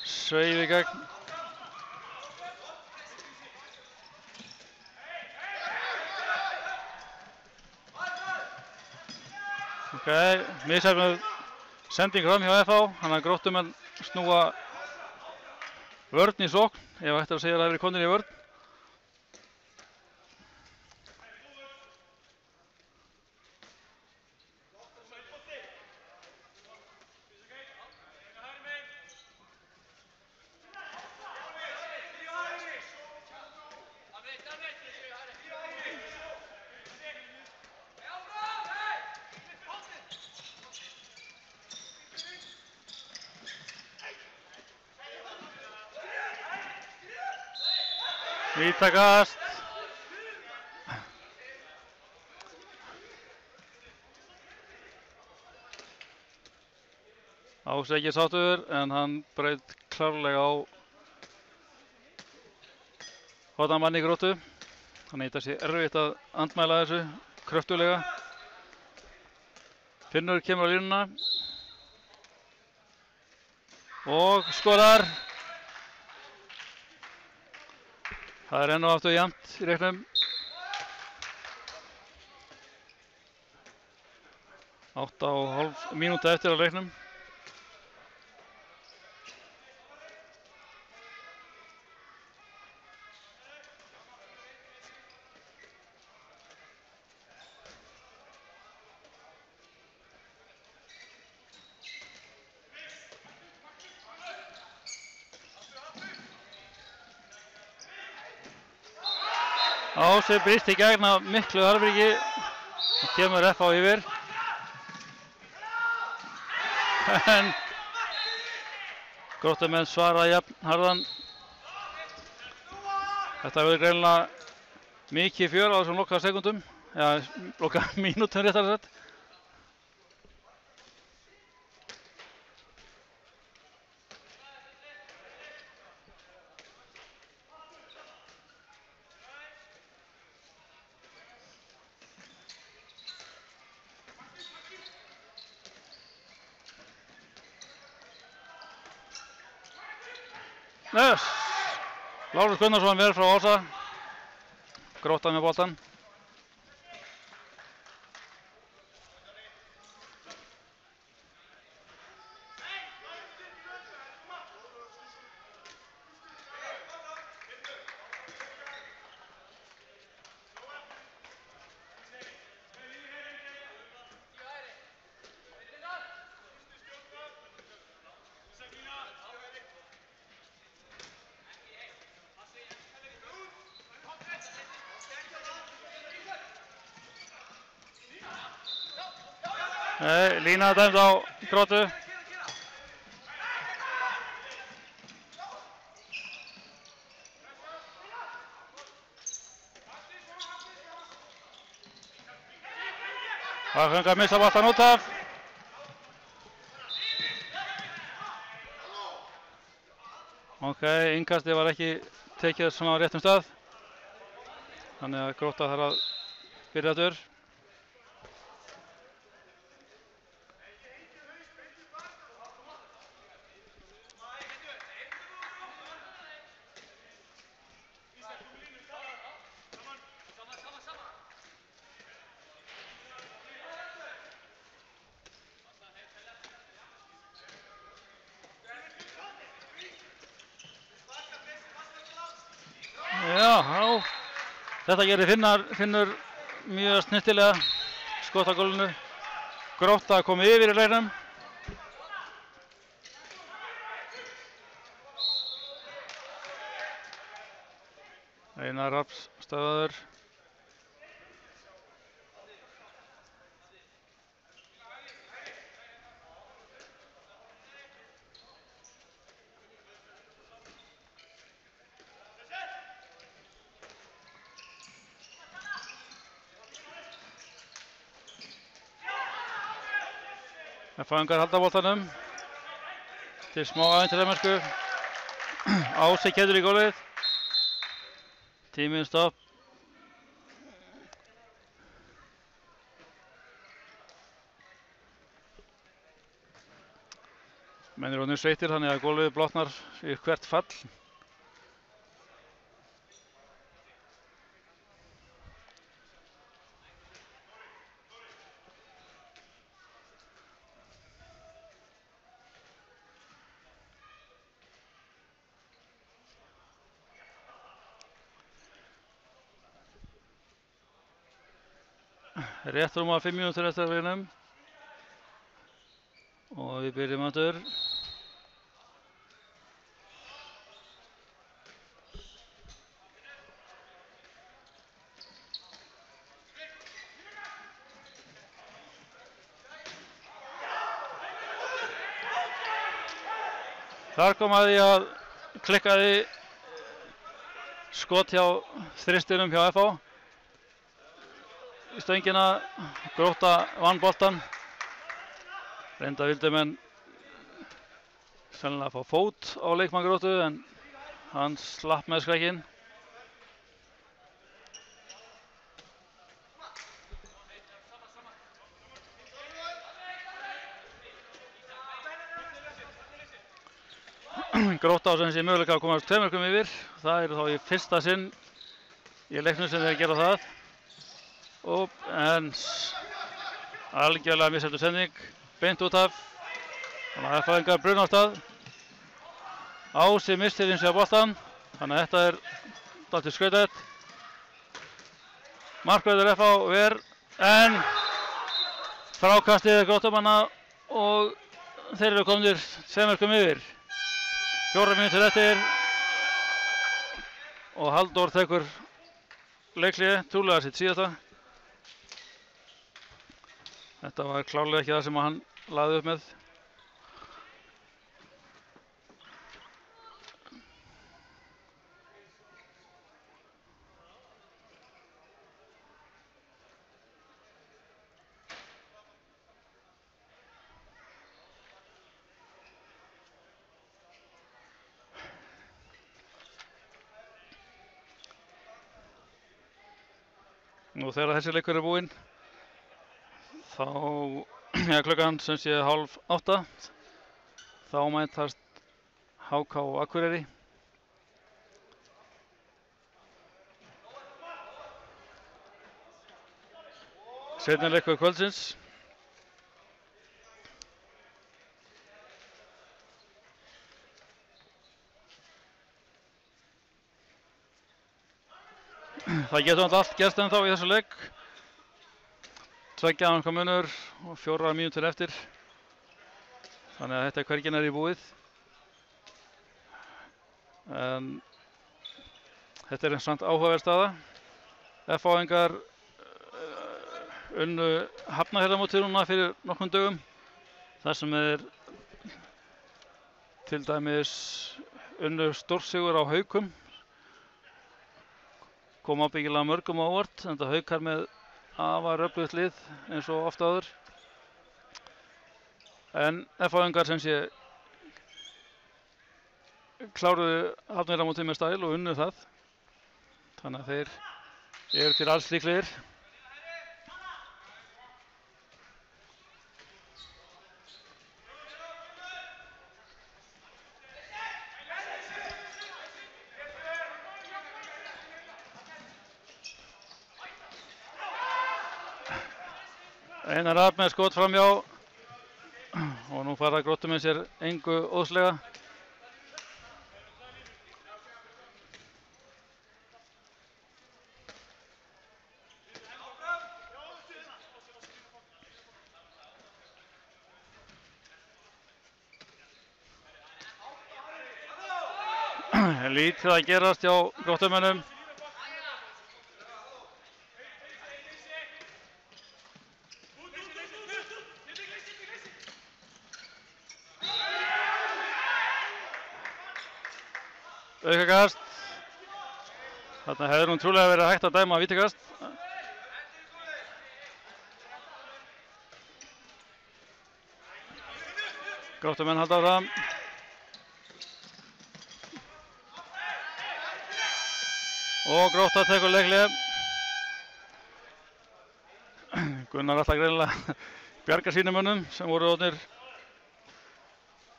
sveif í gegn. Misheppnuð sending fram hjá FH, þannig að Gróttumenn snúa vörn í sókn, ef ætti að segja að það hefur verið konur í vörn. Vítakast. Ási ekki sáttur en hann braut klárlega á hornarmann í Gróttu. Þannig að þetta sé erfitt að andmæla þessu kröftulega. Finnur kemur á línuna og skorar. Það er enn og aftur jafnt í leiknum. 8,5 mínúta eftir á leiknum. Ási brýst í gegn af miklu harðvíki og kemur FH yfir. En Gróttumenn svara jafn harðan. Þetta verður greinilega mikið fjör á þessum loka sekundum, loka mínútum réttar sagt. Yes. Lárus Gunnarsson vel frá Ása. Grótta með boltan. Lína dæmd á Gróttu. Það fengi að missa boltan út af. Innkastið var ekki tekið svona á réttum stað. Þannig að Grótta þarf að byrja aftur. Þetta gerir Finnur mjög snyrtilega skot á gólfinu. Grótta kom yfir í leiknum. Einar Rafns stöðvaður. F-ingar halda boltanum til smá ævintýramennsku. Ási kemur í gólfið. Tíminn stopp. Menn eru orðnir sveittir þannig að gólfið blotnar í hvert fall. Rétt rúmlega 5 mínútur eftir að leiknum og við byrjum aftur. Þar kom að því að klikkaði skot hjá þristinum hjá FH. Í stöngina, Grótta vann boltan. Reynda vildu menn sennilega fá fót á leikmann Gróttu en hann slapp með skrækinn. Grótta á sem sé möguleika að komast 2 mörkum yfir. Það eru þá í fyrsta sinn í leiknum sem þeir gera það. En algjörlega missettur sending, beint út af. Þannig að F-ingar bruna á stað. Ási mistir hins vegar boltann, þannig að þetta er dálítið skrautætt. Markvörður FH ver, en frákastið Gróttamanna og þeir eru komnir 2 mörkum yfir. 4 mínútur eftir og Halldór tekur leikhlé, trúlega sitt síðasta. Þetta var klárlega ekki það sem hann lagði upp með. Nú þegar þessi leikur er búinn, þá klukkan sem sé 7:30, þá mætast HK og Akureyri. Seinni leikur kvöldsins. Það getur allt gerst ennþá í þessu leik. 2 marka munur og 4 mínútur eftir. Þannig að þetta hvergi nær í búið. En þetta er samt áhugaverð staða. F-ingar unnu Hafnarfjarðarmótið núna fyrir nokkrum dögum. Þar sem er til dæmis unnu stórsigur á Haukum. Kom ábyggilega mörgum á óvart, enda Haukar með afar öflugt lið eins og oft áður. En F-ingar sem sé kláruðu Hafnarfjarðarmótið með stæl og unnu það. Þannig að þeir eru til alls líklegir. Einar Rafn með skot framhjá og nú fara Gróttumenn sér engu óðslega. Lítið að gerast hjá Gróttumönnum. Aukakast. Þarna hefur hún trúlega verið hægt að dæma vítakast. Gróttumenn halda á það. Og Grótta tekur leikhlé. Gunnar alltaf greinilega bjarga sínum mönnum sem voru orðnir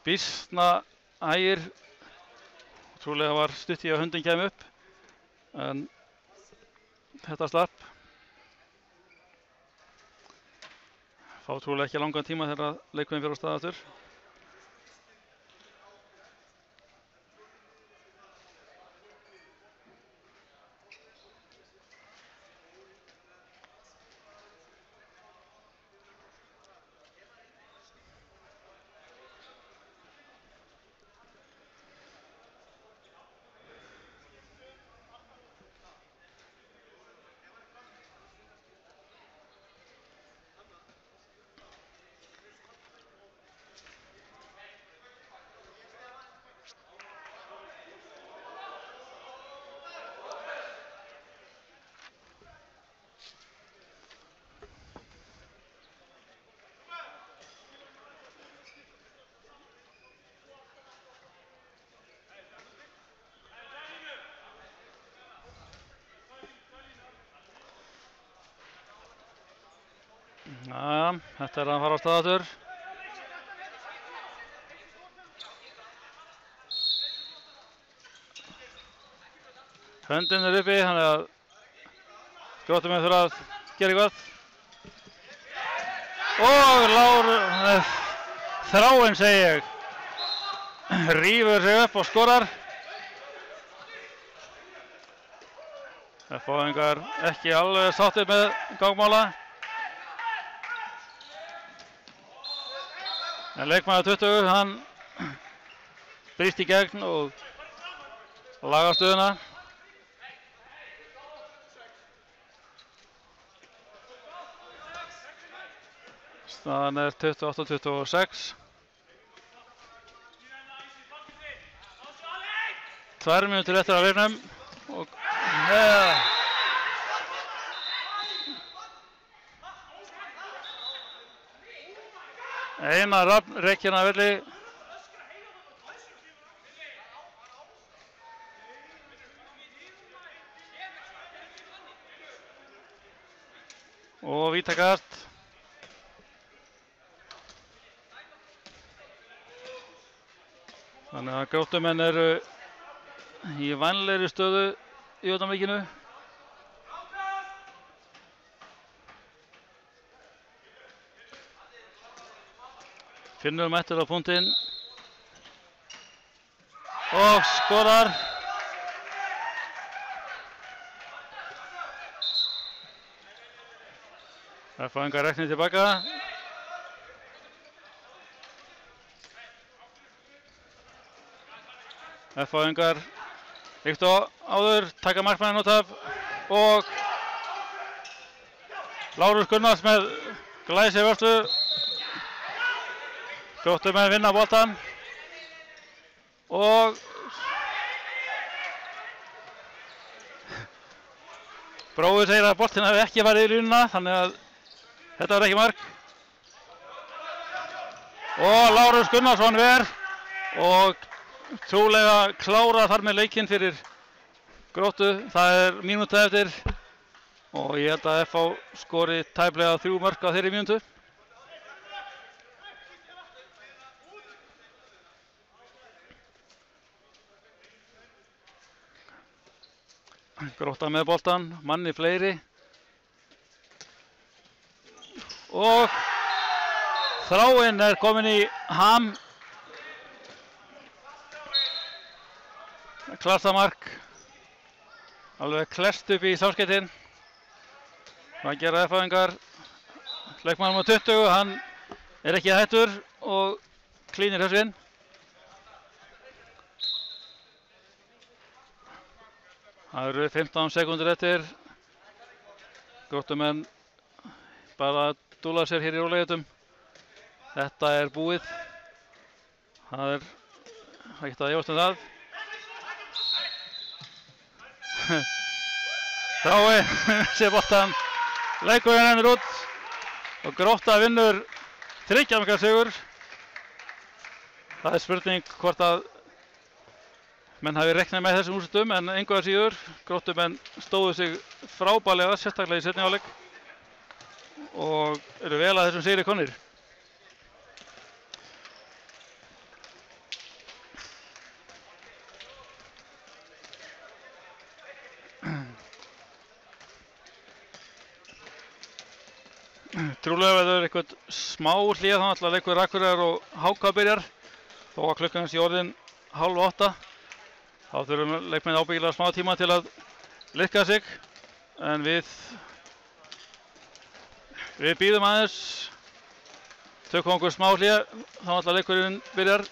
býsna hægir. Trúlega var stutt í að hundin kæmi upp, en þetta slapp. Fá trúlega ekki langan tíma þegar leikurinn fer á stað aftur. Ja, þetta að fara á stað aftur. Höndin uppi, þannig að Gróttumenn þurfa að gera eitthvað. Og Þráinn segi ég, rífur sig upp og skorar. F-fáingar ekki alveg sáttir með gangmála. En leikmaður 20, hann brýst í gegn og lagar stöðuna. Staðan er 28-26. 2 mínútur eftir af leiknum og Einar Rafn rekinn af velli. Og vítakast. Þannig að Gróttumenn eru í vænlegri stöðu í augnablikinu. Finnur mættur á punktinn og skorar. F-fáingar reknir tilbaka. F-fáingar líkt og áður, taka markmanninn út af og Lárus Gunnars með glæsi vörslu. Gróttumenn vinna boltann og Brói segir að boltinn hafi ekki farið í línuna, þannig að þetta var ekki mark. Og Lárus Gunnarsson ver og trúlega klára þar með leikinn fyrir Gróttu. Það er mínúta eftir og ég held að FH skori tæplega 3 mörk á þeirri mínútu. Grótta með boltan, manni fleiri. Og Þráinn er komin í ham. Klassamark. Alveg klest upp í sáskeytin. Það gera F-fáingar. Leikmaður númer 20, hann er ekki hættur og klínir þessu inn. Það eru 15 sekúndur eftir. Gróttumenn bara að dúlla sér hér í rólegheitum. Þetta er búið. Það er ekkert að efast það. Þrái sé boltan. Leikurinn rennur út og Grótta vinnur 3 marka sigur. Það er spurning hvort að menn hafi reiknað með þessum úrslitum en engu að síður. Gróttumenn stóðu sig frábærlega, sérstaklega í seinni hálfleik og eru vel að þessum sigri komnir. Trúlega verður eitthvað smá hlé þá alltaf leikur Akureyrar og HK byrjar þó að klukkan sé orðin 7:30. Þá þurfum leikmenn ábyggilega smá tíma til að liðka sig en við bíðum aðeins, tökum okkur smá hlé þá alltaf leikurinn byrjar.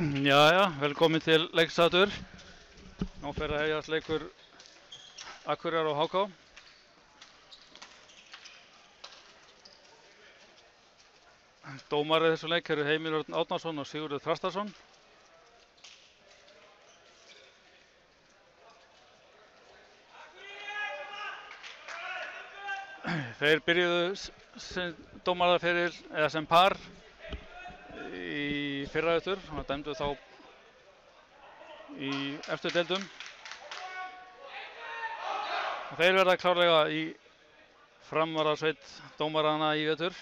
Jæja, velkomin til leikstatur. Nú fer að hefjast leikur Akureyrar og HK. Dómarar í þessum leik eru Heimir Örn Árnason og Sigurður Þrastarsson. Þeir byrjuðu sem dómaraferil eða sem par í fyrra vetur og dæmdu þá í efstu deildum. Og þeir verða klárlega í framvarasveit dómarana í vetur.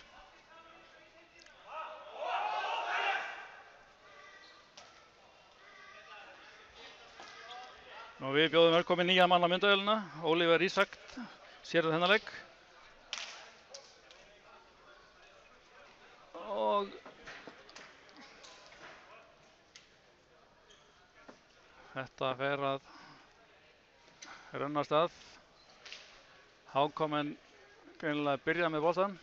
Nú við bjóðum velkomin nýjan mann á myndavélina, Oliver Ísak, sér þennan leik. Og þetta fer að renna af stað. HK-menn greinilega byrja með boltann.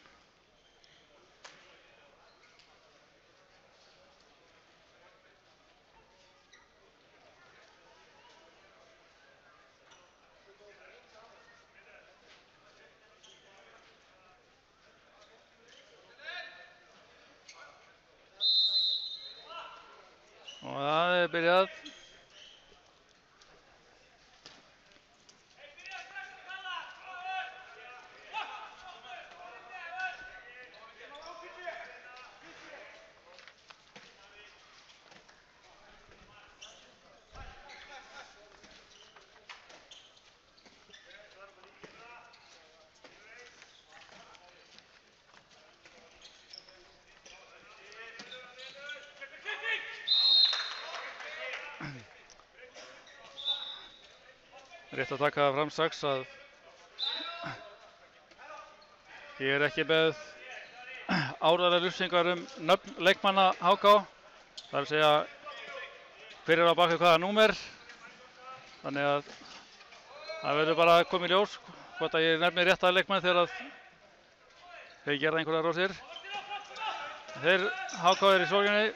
Og það er byrjað. Rétt að taka það fram strax að ég er ekki með áreiðanlegar upplýsingar nöfn leikmanna HK. Það er að segja hver er á bak við hvaða númer. Þannig að það verður bara að koma í ljós hvort að ég nefni rétta leikmann þegar að þeir gera einhverjar rósir. Þeir HK er í sorginni.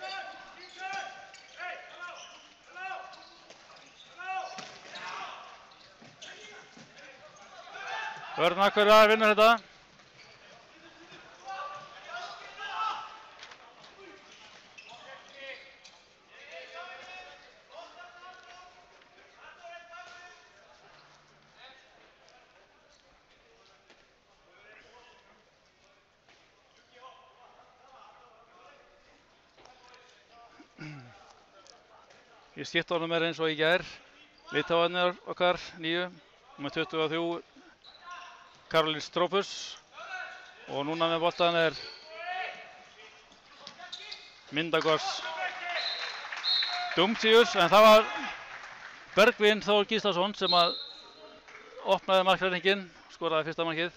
Vörn Akureyrar vinnur þetta. Í skiptunum er eins og í gær. Litháarnir okkar nýju með 23 Karolín Strópus og núna með boltan er Mindagors Dumcius, en það var Bergvin Þór Gíslason sem að opnaði markreikninginn, skoraði fyrsta markið.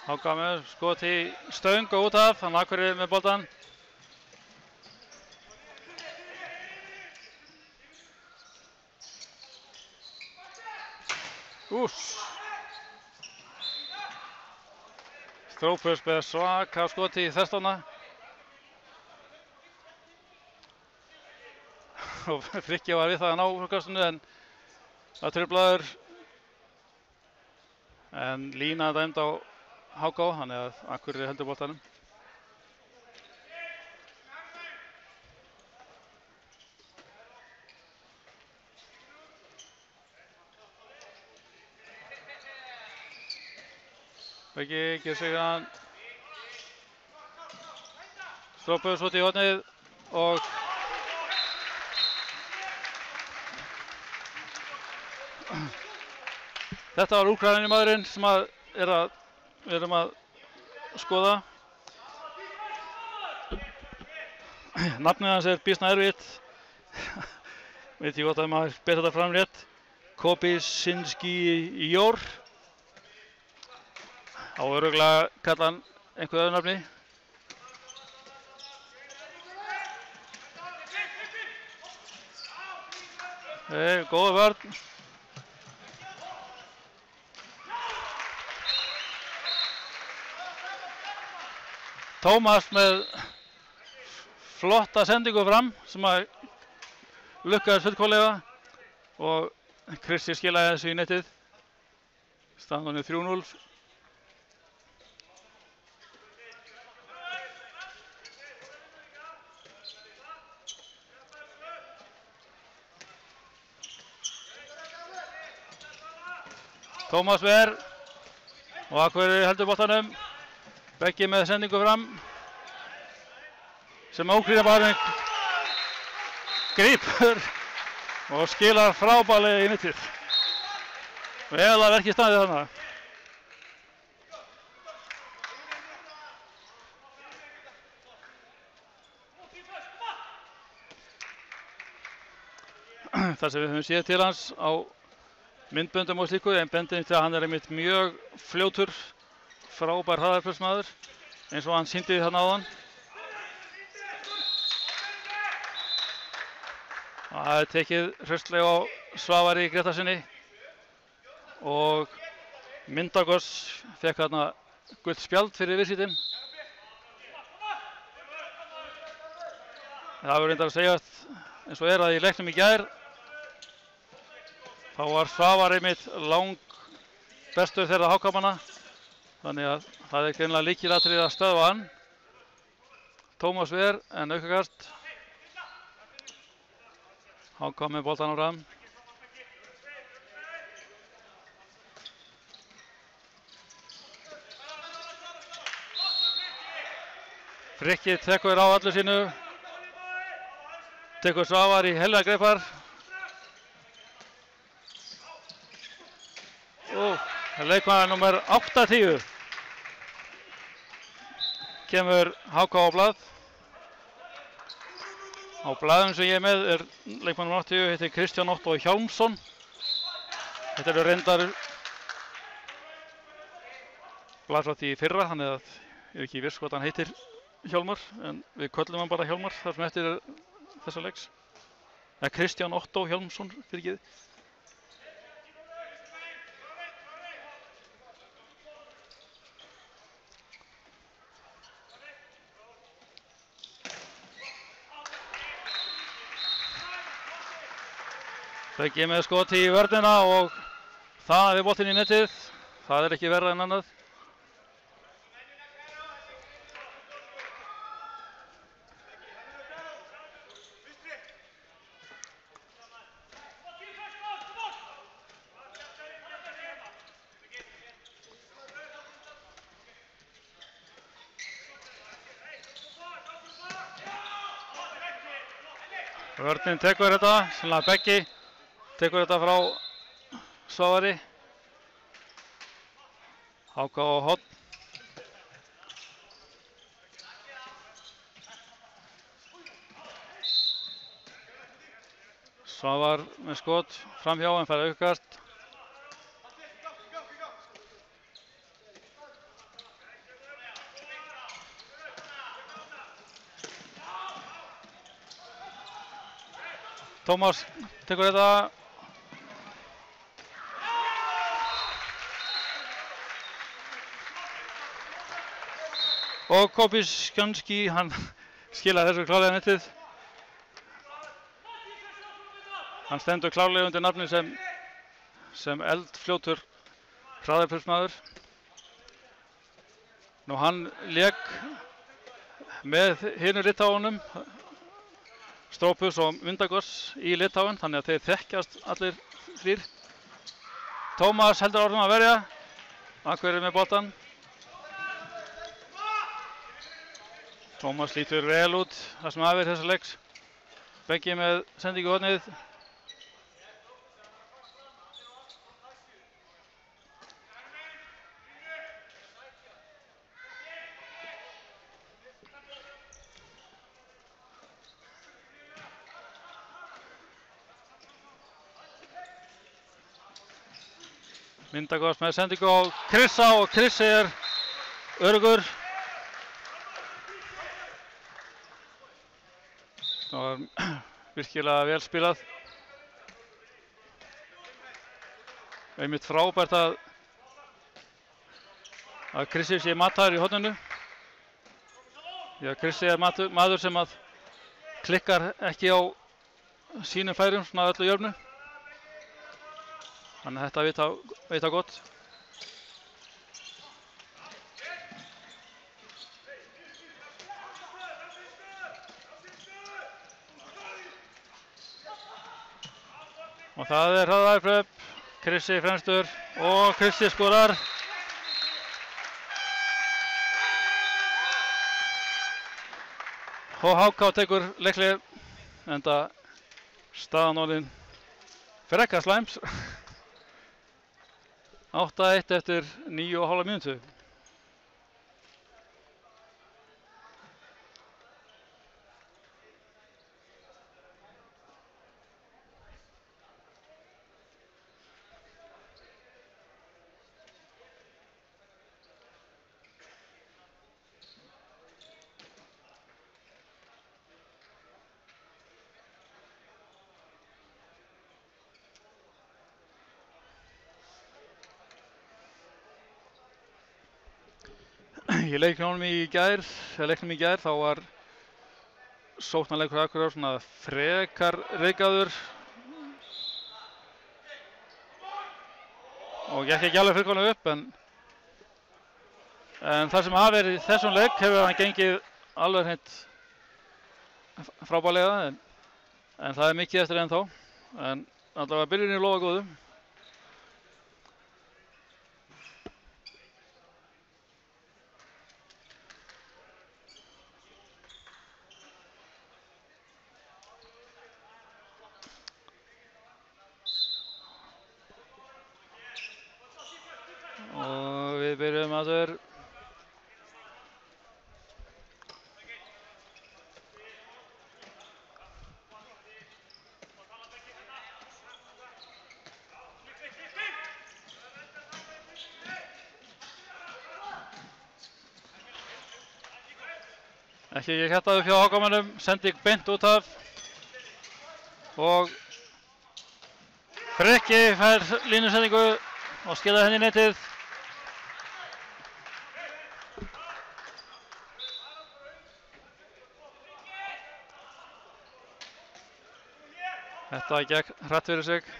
HK með skot í stöng og út af, þannig Akureyri með boltan. Strópus með svaka skot í þverstána. Og Frikki var við það að ná frukastinu en það truflaður. En lína dæmd á HK, þannig að Akureyri heldur boltanum. Frikki gerir sig hann. Strópus út í hornið og þetta var Úkraínumaðurinn sem við erum að skoða. Nafnið hans býsna erfitt. Veit ég gott að maður ber þetta fram rétt. Kobysinskijor. Á örugglega kalla hann einhver öðru nafni. Góða vörn. Tómas með flotta sendingu fram sem að lukkaðist fullkomlega og Kristi skilaði þessu í netið. Staðan er 3-0. Tómas Ver og Akureyri heldur boltanum. Beggi með sendingu fram sem Ókríðabarinn grípur og skilar frábærlega í netið. Vel að verki staðið þarna. Það sem við höfum séð til hans á myndböndum og slíku, en bendið til að hann er einmitt mjög fljótur, frábær hraðarpössmaður, eins og hann sýndi þarna áðan. Það er tekið hraustlega á Svavari Grétarsinni og Myndagos fekk þarna gult spjald fyrir viðsýtin. Það verður reyndar að segjast eins og að í leiknum í gær þá var Svavari mitt lang bestur þeirra hákamanna, þannig að það er greinilega lykilatriði að stöðva hann. Tómas Ver en aukakast. Háka með boltanum fram. Frikki tekur á allu sínu. Tekur Svavari í helga greipar. Leikmaður nummer 80 kemur Háka á blað. Á blaðum sem ég er með er leikmaður nummer 80, heitir Kristján Otto Hjálmsson. Þetta eru reyndar blað frá því í fyrra, þannig að ég er ekki viss hvað hann heitir Hjálmar, en við köllum hann bara Hjálmar þar sem eftir þessa leiks. Það er Kristján Otto Hjálmsson, fyrirgefið. Beggi með skoti í vörnina og það við boltinn í netið. Það er ekki verra en annað. Vörnin tekur þetta, sennilega Beggi. Tekur þetta frá Svavari. Háka á horn. Svavar með skot framhjá en fær aukast. Tómas tekur þetta. Og Kobysinski, hann skilar þessu klárlega netið. Hann stendur klárlega undir nafni sem eldfljótur hraðarpössmaður. Nú hann lék með hinu Litháunum, Strópus og Myndagos í Litháun, þannig að þeir þekkjast allir þrír. Tómas heldur áfram að verja. Akureyri með boltann. Tómas lítur vel út það sem af þessa leiks. Beggi með sendingu í hornið. Myndagos með sendingu á Krissa og Krissi er öruggur. Það var virkilega vel spilað. Einmitt frábært að Krissi sé mataður í horninu. Því að Krissi er maður sem að klikkar ekki á sínum færum svona öllu jöfnu. Þannig að þetta vita gott. Og það er hraðaðarpröf. Krissi fremstur og Krissi skorar. Og HK tekur leikli enda staðan orðin frekar slæms. 8-1 eftir 9,5 mínútu. Í leiknum í gær þá var sóknarleikur Akureyrar svona frekar ryðgaður og gekk ekki alveg fullkomlega upp en það sem hafi verið í þessum leik hefur hann gengið alveg hreint frábærlega en það er mikið eftir ennþá en allavega byrjunin lofa góðu. Og við byrjum aftur. Ekki hjartaður hjá HK-mönnum, sending beint út af og Frikki fær línusendingu og skilar henni í netið. Þetta gekk hratt fyrir sig.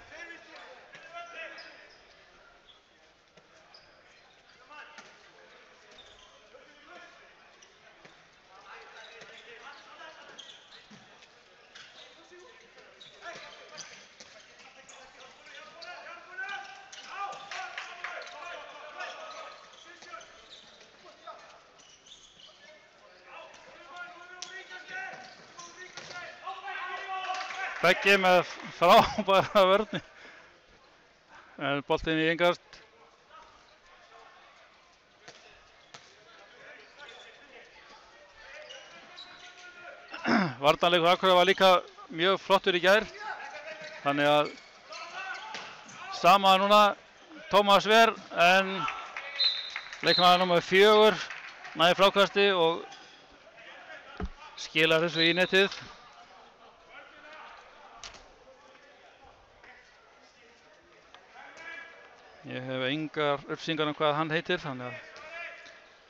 Beggi með frábæra vörn en boltinn í innkast. Varnarleikur Akureyrar var líka mjög flottur í gær þannig að sama núna Tómas Ver en leikmaður númer 4 næði frákasti og skilar þessu í netið. Ég hef engar upplýsingar hvað hann heitir, þannig að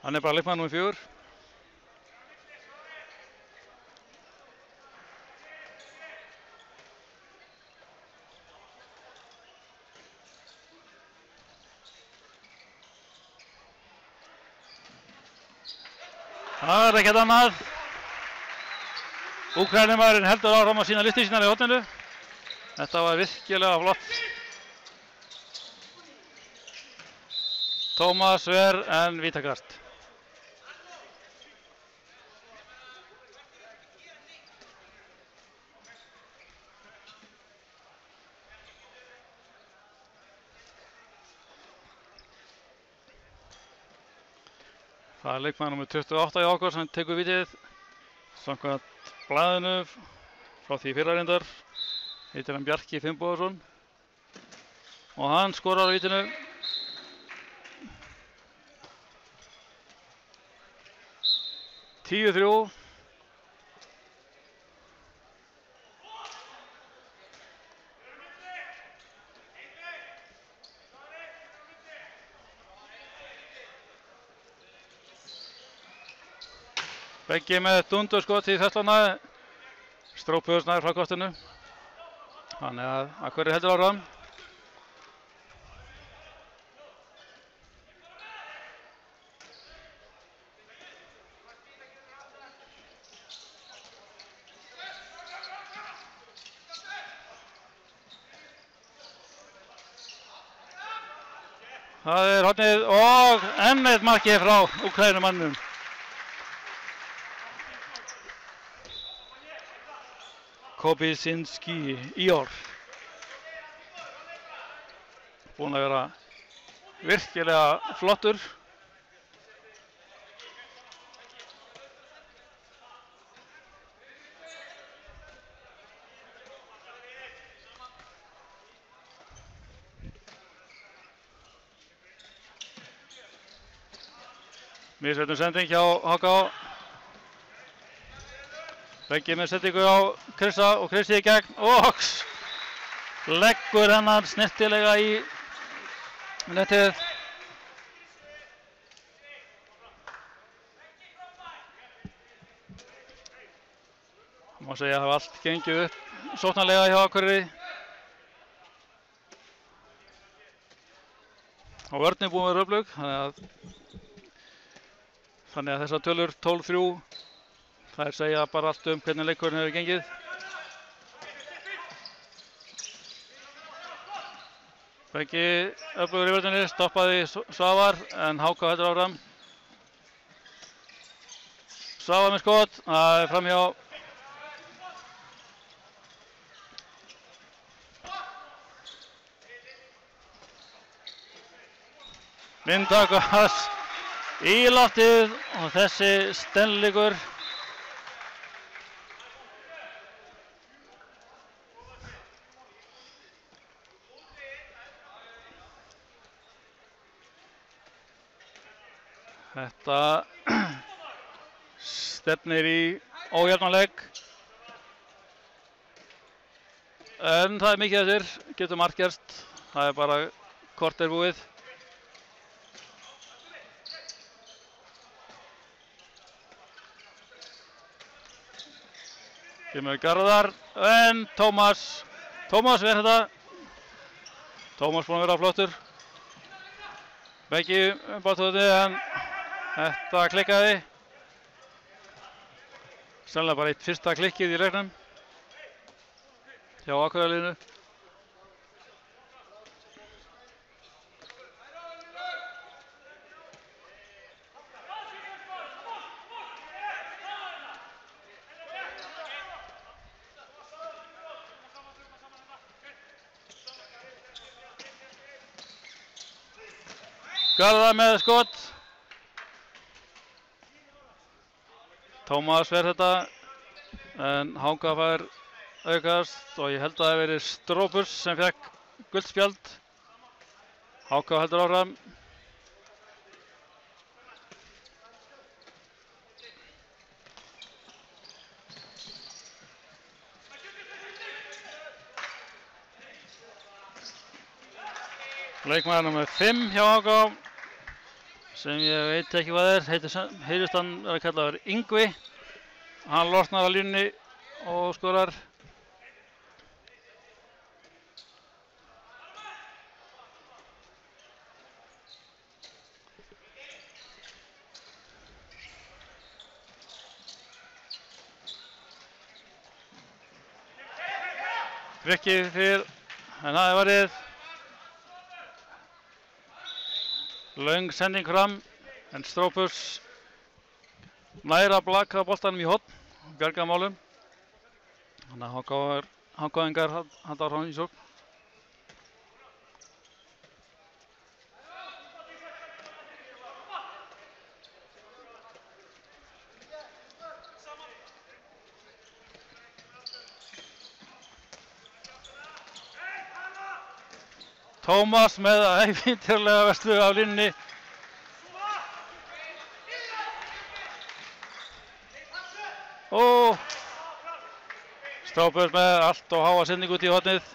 hann er bara leikmaður númer 4. Það er ekkert annað. Úkraínumaðurinn heldur áfram að sína listi sínar í horninu. Þetta var virkilega flott. Tómas Ver en vítakast. Það er leikmaður númer 28 í HK sem tekur vítið. Samkvæmt blaðinu frá því fyrra reyndar heitir hann Bjarki Finnbogason og hann skorar á vítinu. 10-3. Beggi með dundurskot í 13. Strópuður nær frá kortinu. Þannig að Akureyri heldur áfram. Það hornið og enn eitt markið frá Úkraínumannum. Kobysinski Íor. Búinn að vera virkilega flottur. Misveitnum sending hjá HK. Beggi með settingu á Krissa og Krissi í gegn og leggur hennar snirtilega í netið. Má segja að hafa allt gengið upp sóknarlega hjá Akureyri. Og vörnin búin að vera öflug, þannig að þessar tölur 12-3 þær segja bara allt hvernig leikurinn hefur gengið. Beggi öflugur í vörninni, stoppaði Svavar en HK heldur áfram. Svavar með skot, það er framhjá. Myndakast í loftið og þessi stenleikur þetta stefnir í ójafnan leik en það er mikið eftir, getur margt gerst, það er bara korter búið. Kemur Garðar en Tómas verð þetta. Tómas búinn að vera flottur. Beggi bátóði en þetta klikkaði. Sennilega bara eitt fyrsta klikkið í leiknum hjá Akureyri-liðinu. Garðar með skot. Tómas verð þetta en HK fær aukast og ég held að það hef verið Strópurs sem fekk gult spjald. HK heldur áfram. Leikmaður númer 5 hjá HK sem ég veit ekki hvað heyrist hann að kallaður Yngvi. Hann losnar á línunni og skorar. Frikki fyrir, en það er varið. Löng sending fram, en Strópurs nær að blaka boltanum í horn, bjarga málum. Þannig að HK-ingar halda áfram í sókn. Tómas með ævintýralega verslu á línunni. Og Strápur með allt og háa sendingu út í hornið.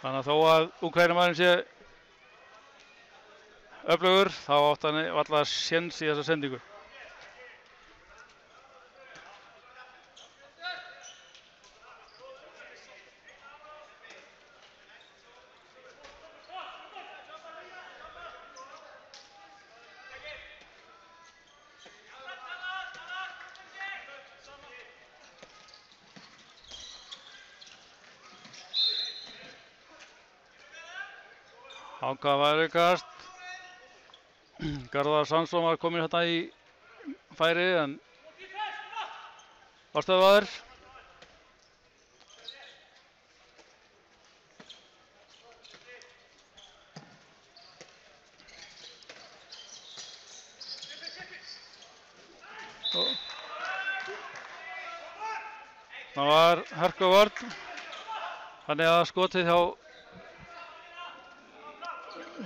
Þannig að þó að Úkraínumæðurinn sé öflugur, þá átti hann varla séns í þessa sendingu. Háka var aukast. Garðar Sandsson var kominn hérna í færi en var stöðvaður. Það var hörkuvörn. Þannig að skotið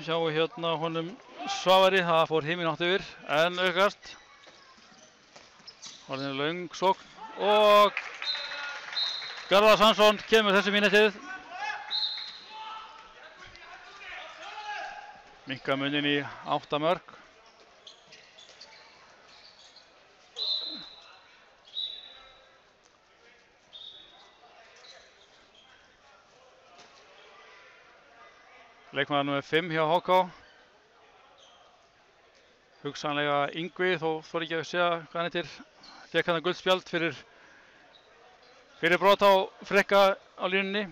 hjá hérna honum Svavari, það fór himinhátt yfir en aukast. Orðin löng sókn og Garðar Sandsson kemur þessu mínútið. Minnka munin í 8 mörk. Leikmaður númer 5 hjá HK. Hugsanlega Yngvi, þó þori ekki að segja hvað hann heitir. Fékk hann gult spjald fyrir brot á Frikka á línunni.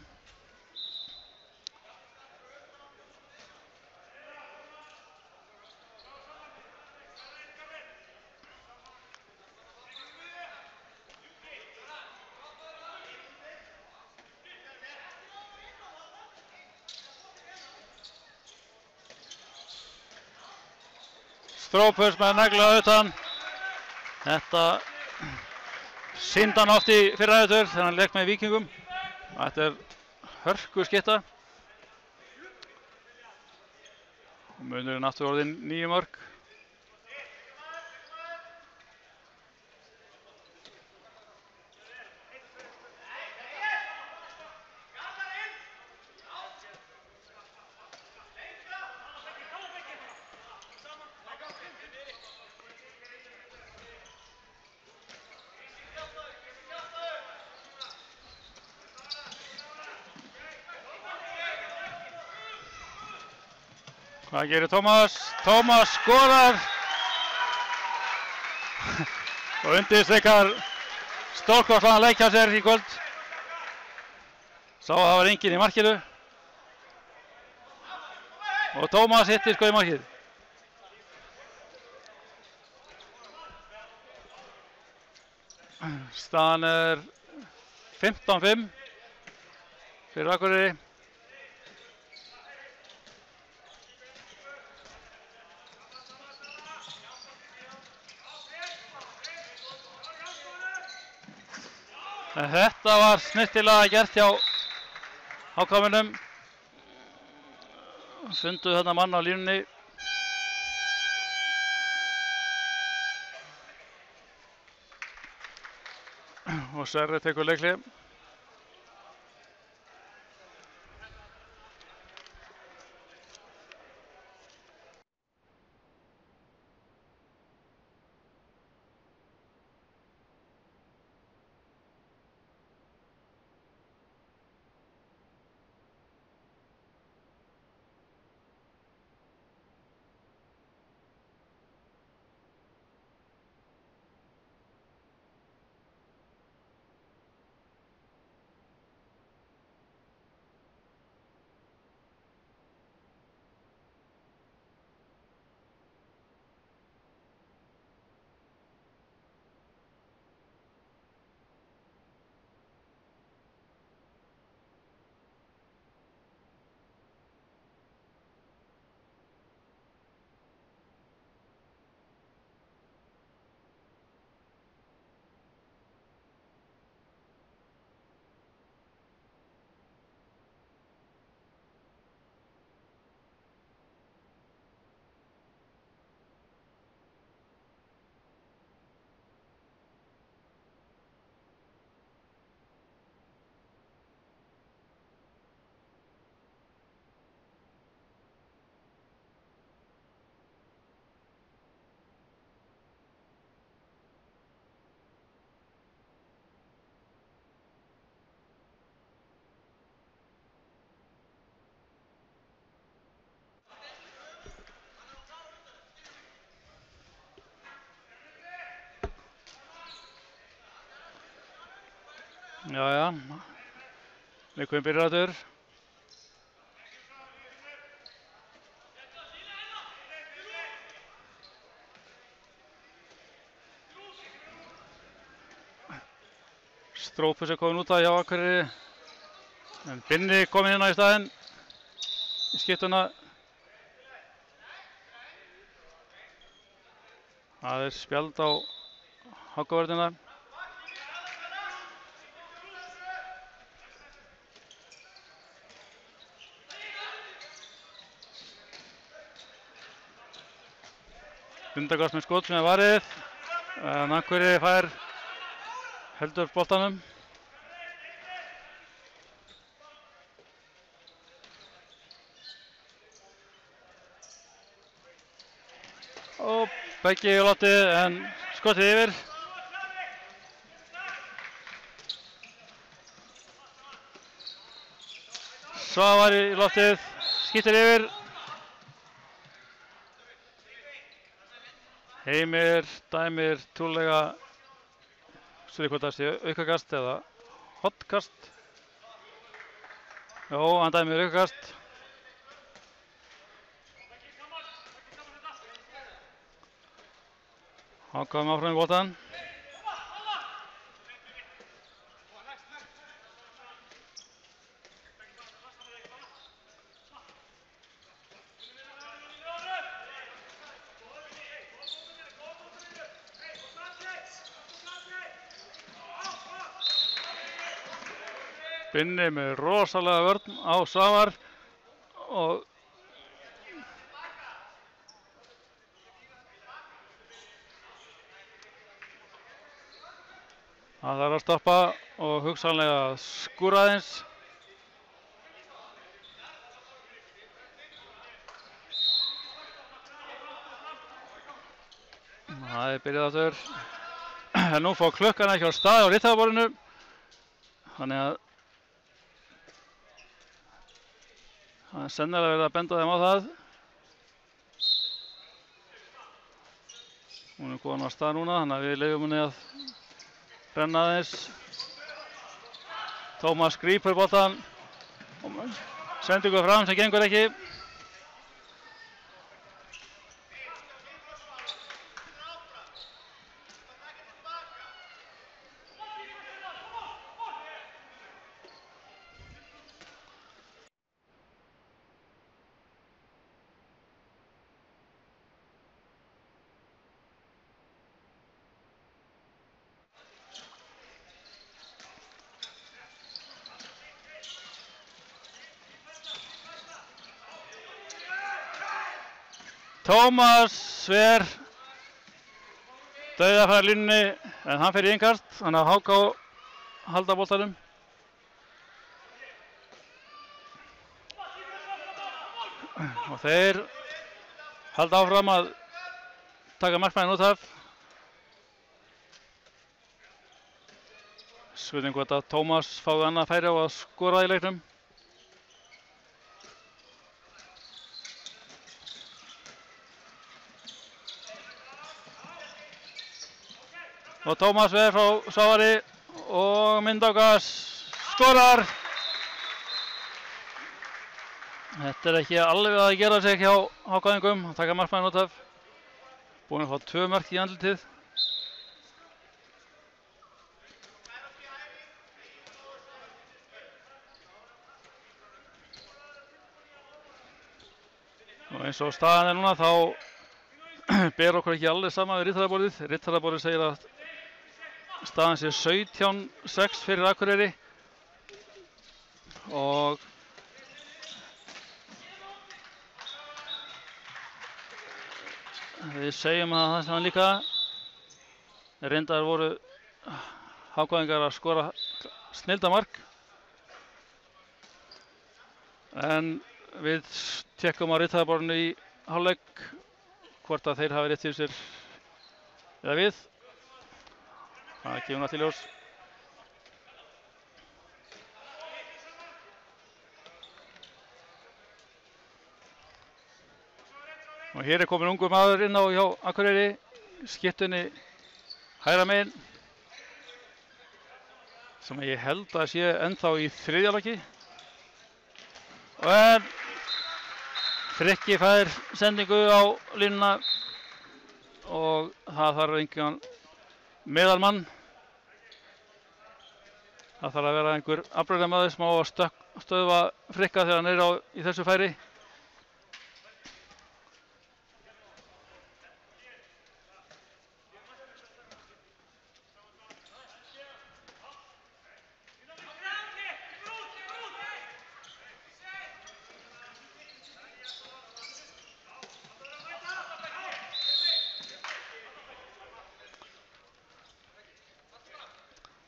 Strópurs með negla utan. Þetta sýndi hann oft í fyrra vetur þegar hann lék með Víkingum. Þetta hörku skytta. Munurinn aftur orðinn 9 mörk. Hvað gerir Tómas? Tómas skorar og undirstrikar stórkostlegan leik hjá sér í kvöld. Sá að það var enginn í markinu og Tómas hittir sko í markið. Staðan 15-5 fyrir Akureyri. Þetta var snyrtilega gert hjá HK-mönnum. Fundu þarna mann á línunni. Og Sverri tekur leikhlé. Jæja, leikurinn byrjar aftur. Strópus komin út af hjá Akureyri. En Binni kominn inn á í staðinn í skiptuna. Það spjald á Hákavörðina. Lundakast með skot sem varið. En Akureyri fær heldur boltanum. Og beggi í loftið en skotið yfir. Svavar í loftið, skiptir yfir. Heimir dæmir trúlega hvort það sé aukakast eða hottkast. Jó, hann dæmir aukakast. Hann kom áfram í boltann. Binni með rosalega vörn á Svavar og það þarf að stoppa og hugsanlega skúra aðeins. Það byrjað aftur. En nú fá klukkan ekki á stað á Rittarborðinu. Þannig að það er sennilega verið að benda þeim á það. Hún er komin á stað núna, þannig að við leyfum henni að renna aðeins. Tómas grípur boltann og sendingu fram sem gengur ekki. Tómas Sver dauðafæri línunni en hann fer í innkast, þannig að Háká halda boltanum. Og þeir halda áfram að taka markmanninn út af. Spurning hvort að Tómas fái annað færi á að skora í leiknum. Og Tómas Ver frá Svavari og Myndákas skorar. Þetta er ekki alveg að gera sig hjá Hákáingum að taka markmanninn út af. Búinn að fá 2 mörk í andlitið. Og eins og staðan er núna þá ber okkur ekki alveg sama við Rittarborðið. Rittarborðið segir að staðan sé 17-6 fyrir Akureyri og við segjum að það sem líka reyndar voru Hákáingar að skora snildamark en við tekkum á Rittarborðinu í hálfleik hvort að þeir hafi rétt fyrir sér eða við. Það kemur nátt í ljós. Og hér er komin ungur maður inn á hjá Akureyri, skiptunni hægra megin. sem ég held að sé ennþá í þriðja lagi. En Frikki fær sendingu á línuna og það þarf engan meðalmann. Það þarf að vera einhver afbrigðamaður sem á að stöðva Frikka þegar hann í þessu færi.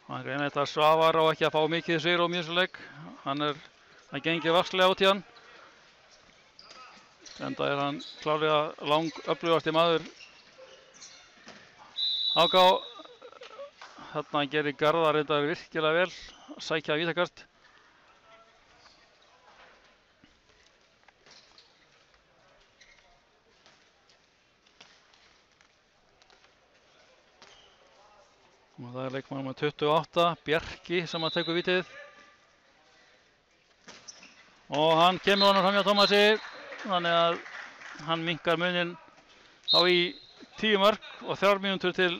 Hann reynir þetta Svavar á ekki að fá mikið sigur á þessu leik. Það gengir vasklega út í hann. Enda hann klárlega langöflugasti maður HK. Þarna gerir Garðar reyndar virkilega vel að sækja vítakast. Og það leikmaður með 28, Bjarki, sem að tekur vítið. Og hann kemur honum fram hjá Tómasi, þannig að hann minnkar muninn þá í 10 mörk og 3 mínútur til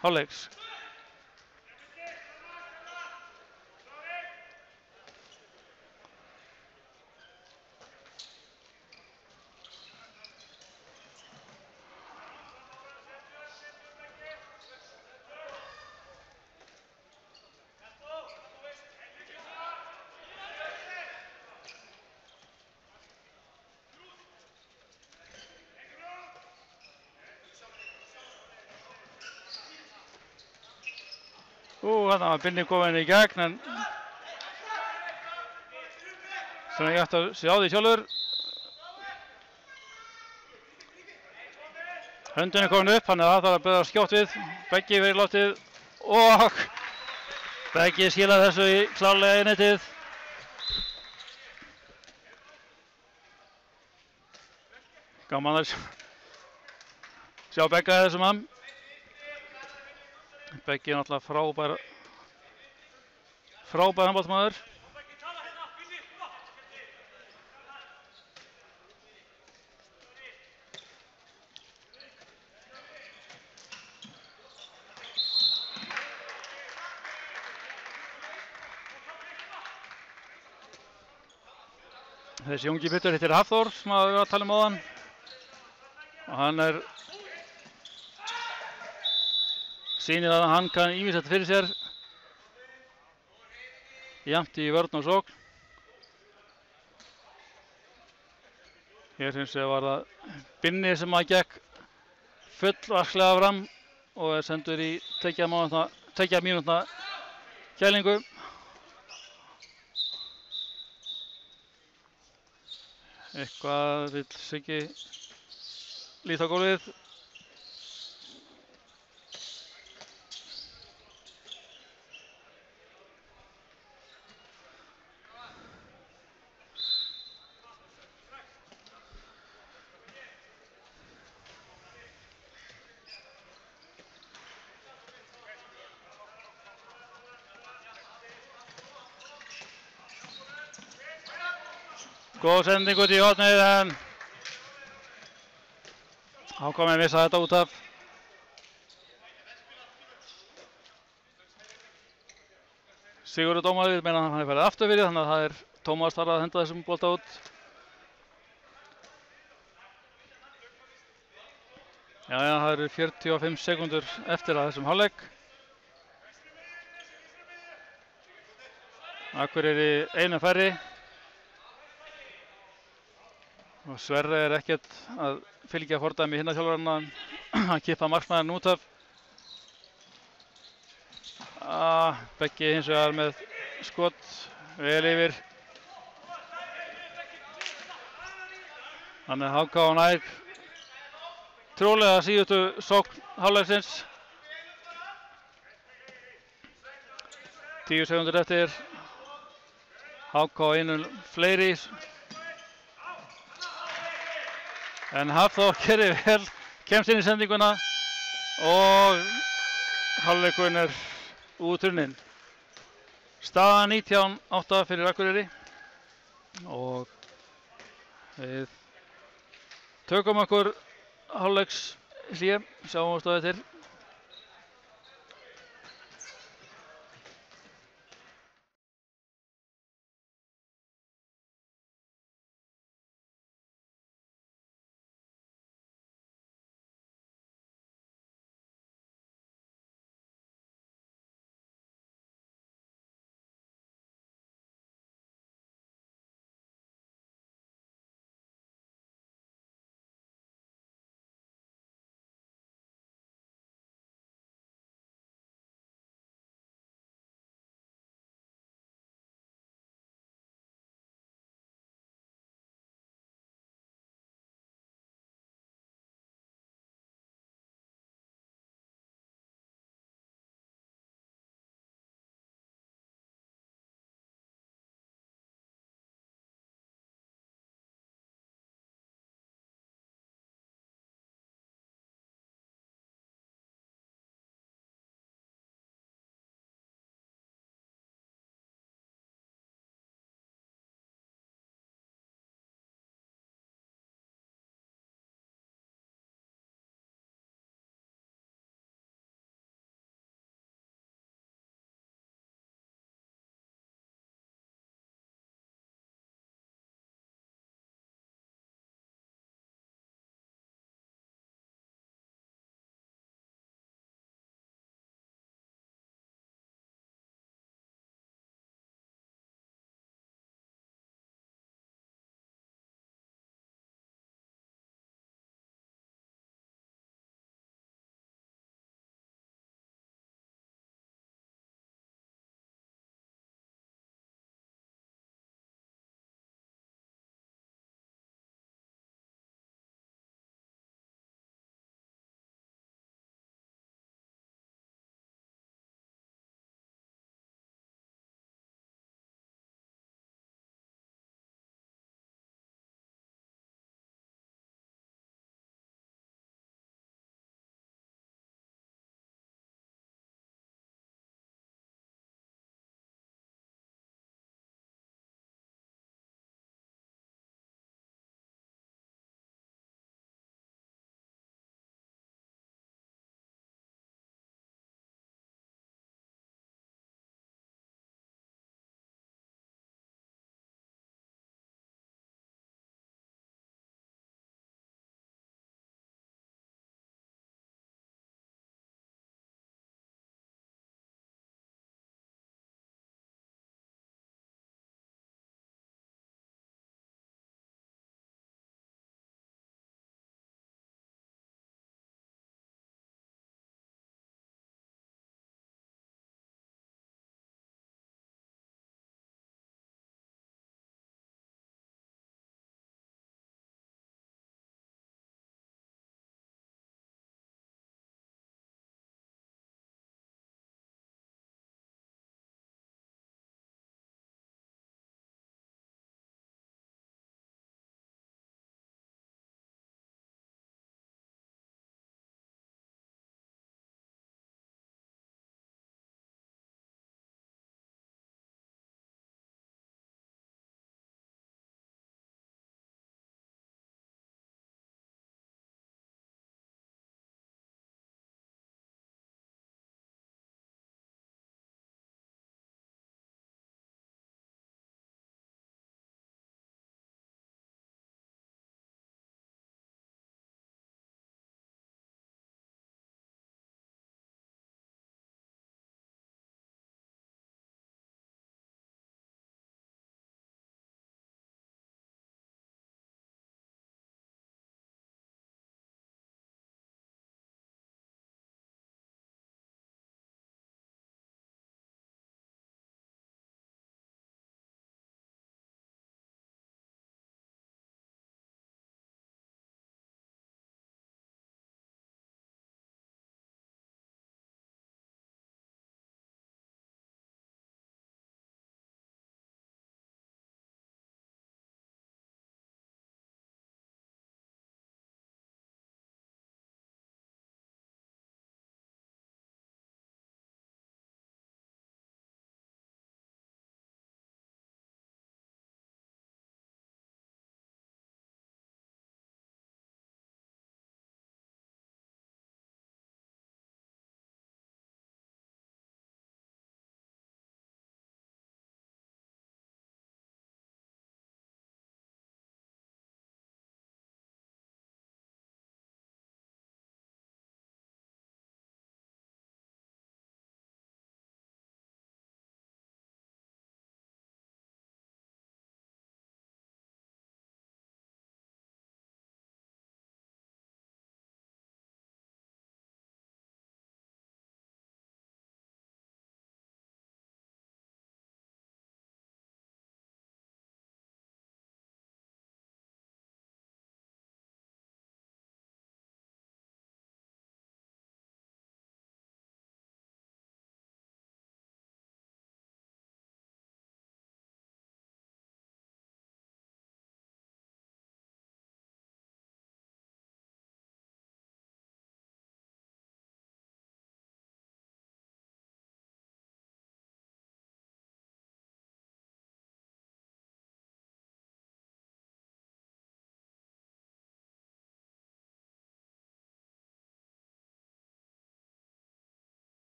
hálfleiks. Þarna var Binni komin í gegn, en svona ég ætti að sjá því sjálfur. Höndin komin upp, þannig að það þarf að bregðast skjótt við. Beggi verið látið og Beggi skilaði þessu í klárlega í netið. Gaman að sjá Begga þessum mann. Beggi náttúrulega frábær handboltamaður. Þessi ungi byttur hittir Hafþór sem við varum að tala áðan. Og hann sýnir að hann kann ýmislegt fyrir sér. Jafnt í vörn og sókn. Hér hins vegar var það Binni sem að gekk fullvasklega fram og sendur í 2 mínútna kælingu. Eitthvað vill Siggi líta á gólfið. Góð sending út í hornið, en HK með missa þetta út af. Sigurður dómari meina hann farið aftur fyrir, þannig að það Tómas þarf að henda þessum bolta út. Jæja, það eru 45 sekúndur eftir að þessum hálfleik. Akureyri einu færri. Og Sverri ekkert að fylgja fordæmi hinna þjálfarana að kippa markmanninn út af. Beggi hins vegar með skot vel yfir. Þannig að HK nær trúlega síðustu sókn hálfleiksins. 10 sekúndur eftir. HK einu fleiri. En Hafþór gerir vel, kemst inn í sendinguna og hálfleikurinn útrunninn. Staða 19-8 fyrir Akureyri og við tökum okkur hálfleiks hlé, sjáum á eftir.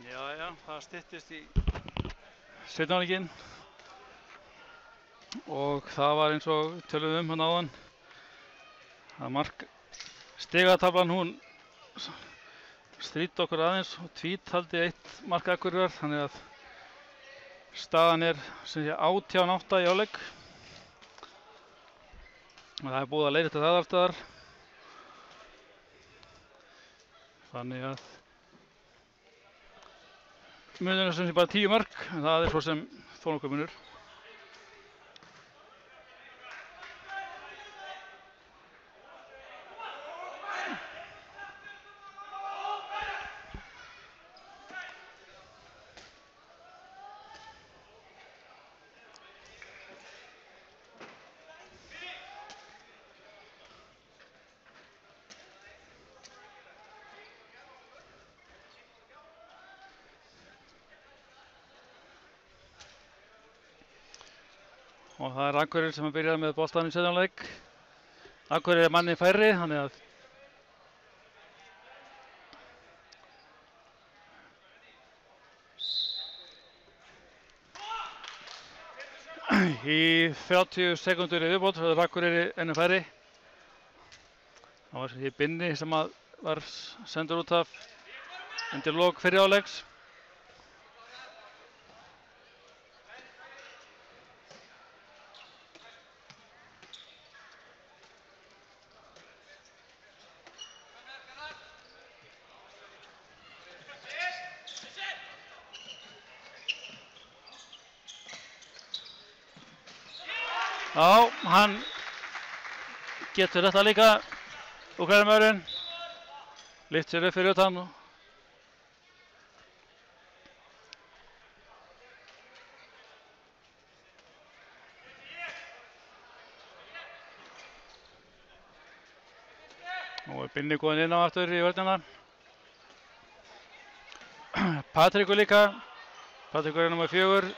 Já, það styttist í seinni hálfleikinn og það var eins og töluðum hann áðan að stigataflan hún stríddi okkur aðeins og tvítaldi 1 mark Akureyrar, þannig að staðan er sem sé 18-8 í hálfleik og það er búið að leiðrétta það alls staðar, þannig að munurinn er sem sé bara 10 mörk, en það er svo sem þó nokkuð munur. Og það er Akureyri sem byrjar með boltann í seinni hálfleik. Akureyri er manni færri, þannig að í 30 sekúndur í viðbót er Akureyri enn færri. Það var í Binni sem var sendur út af undir lok fyrri hálfleiks. Já, hann getur þetta líka, Úkraínumæðurinn, lyft sér upp fyrir utan. Nú er Binni góðinn inn á aftur í vörnina. Patríkur líka, Patríkur er númer 4.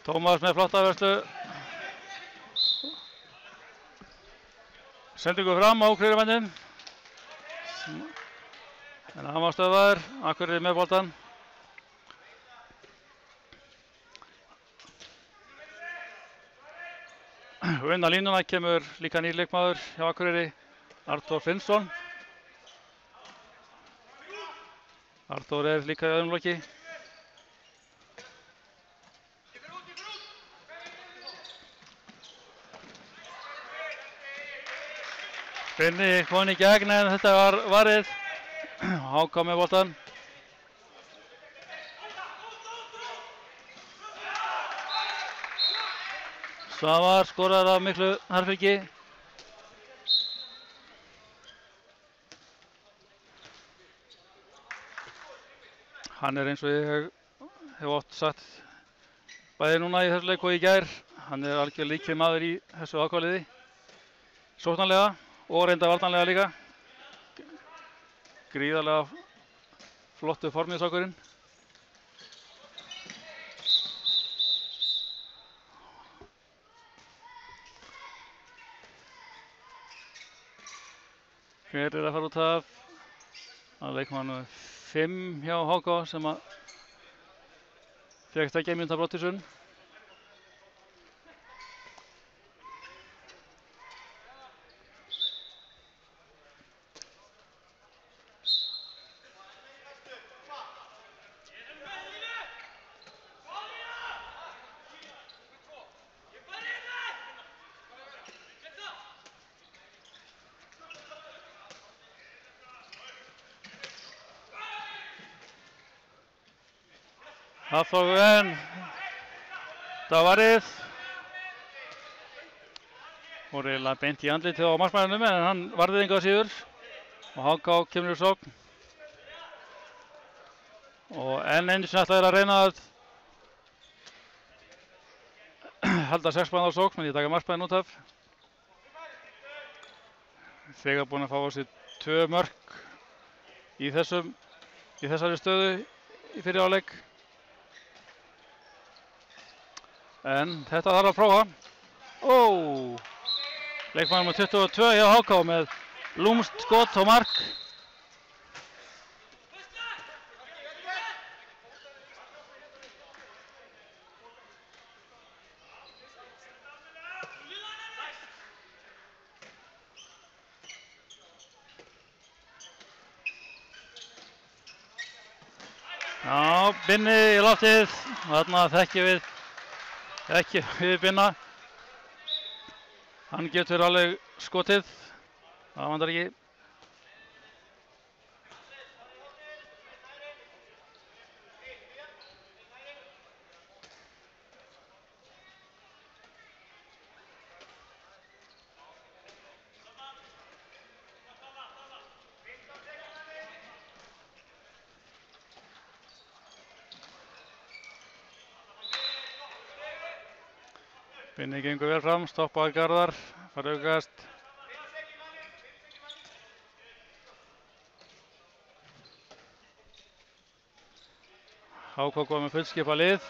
Tómas með flotta vörslu. Sendingu fram á Úkraínumenninn. En hann var stöðvaður, Akureyri með boltann. Inn á línuna kemur líka nýr leikmaður hjá Akureyri, Arthur Finnsson. Arthur er líka í öðrum loki. Binni kom í gegn en þetta var varið. HK með boltann. Svavar skorar af miklu harðfylgi. Hann er eins og ég hef oft sagt bæði núna í þessu leik og í gær. Hann er algjör líkið maður í þessu ákvæðliði. Sóknarlega og reynda varnarlega líka. Gríðarlega flottu formiðsokkurinn. Hver er að fara út af? Það leikmann 5 hjá HK sem að fékk 2 mínútna brottvísun. Hafþór það varið. Fór eiginlega beint í andlitið á markmannum en hann varðið engu að síður. Og HK kemur í sókn. Og enn einu sinni ætlaði að reyna að halda 6 manna á sókn, en ég taka markmannin út af. Þegar búinn að fá á sig 2 mörk í þessari stöðu í fyrri hálfleik. En þetta þarf að prófa. Leikmaður með 22 hjá HK með lúmst skot og mark. Já, Binni í loftið, þarna þekkjum við Binna. Hann getur alveg skotið, það vandar ekki. Binni gengur vel fram, stoppaði Garðar, fær aukast. HK komið með fullskipa lið.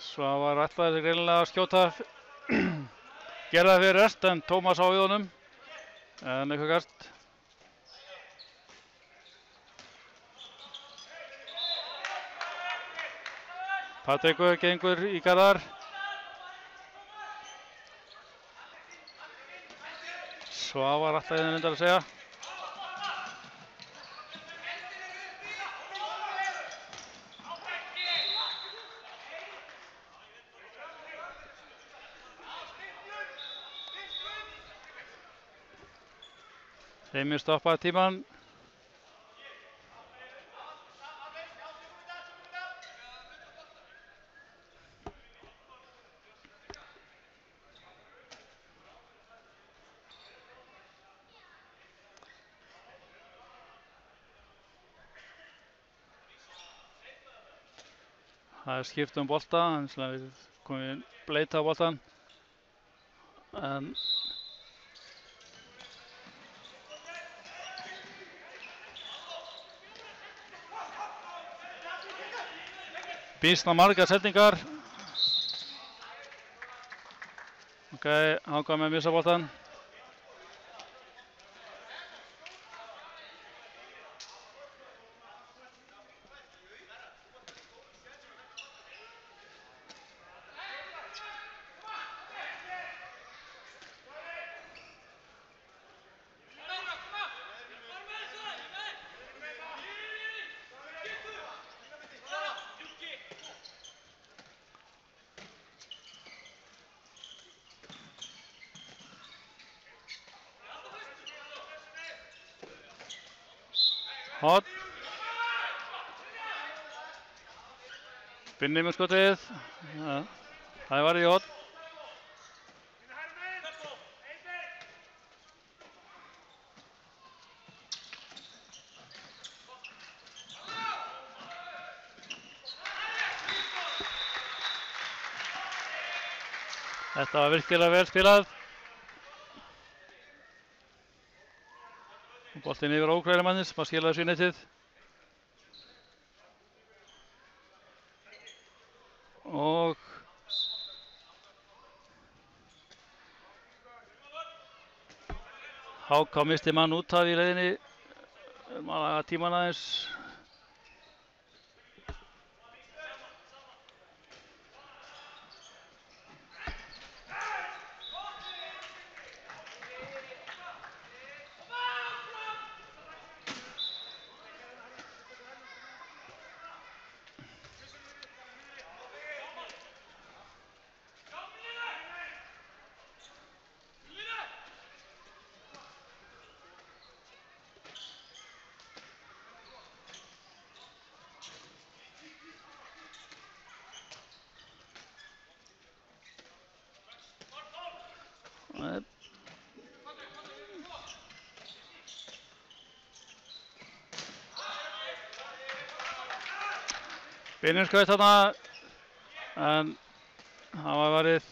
Svavar ætlaði sig greinilega að skjóta gera það fyrir rest en Tómas á við honum. En eitthvað kast. Patrikur gengur í Garðar. Svavar ætlaði reyndar að segja. Heimir stoppaði tímann. Það skipt bolta, við komum bleita á boltan. En býsna margar setningar. Ok, HK með missa boltan. Hot. Binni með skotið. Það var í hot. Þetta var virkilega vel spilað. Boltinn yfir ókrærimannin sem að skilaði sér í netið. Og HK misti mann út af í leiðinni. Maður laga tíman aðeins. Binni skaut þarna en það var varið.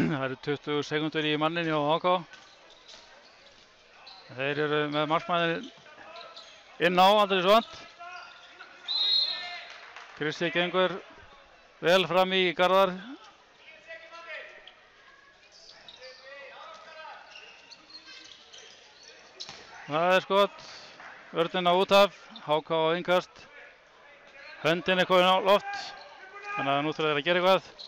Það eru 20 sekundur í mannin hjá HK. Þeir eru með markmanninn inn á, Andri Svant. Kristi gengur vel fram í Garðar. Það er skot. Vörnin á út af. HK á innkast. Höndin er komin á loft. Þannig að nú þurfa þeir að gera eitthvað.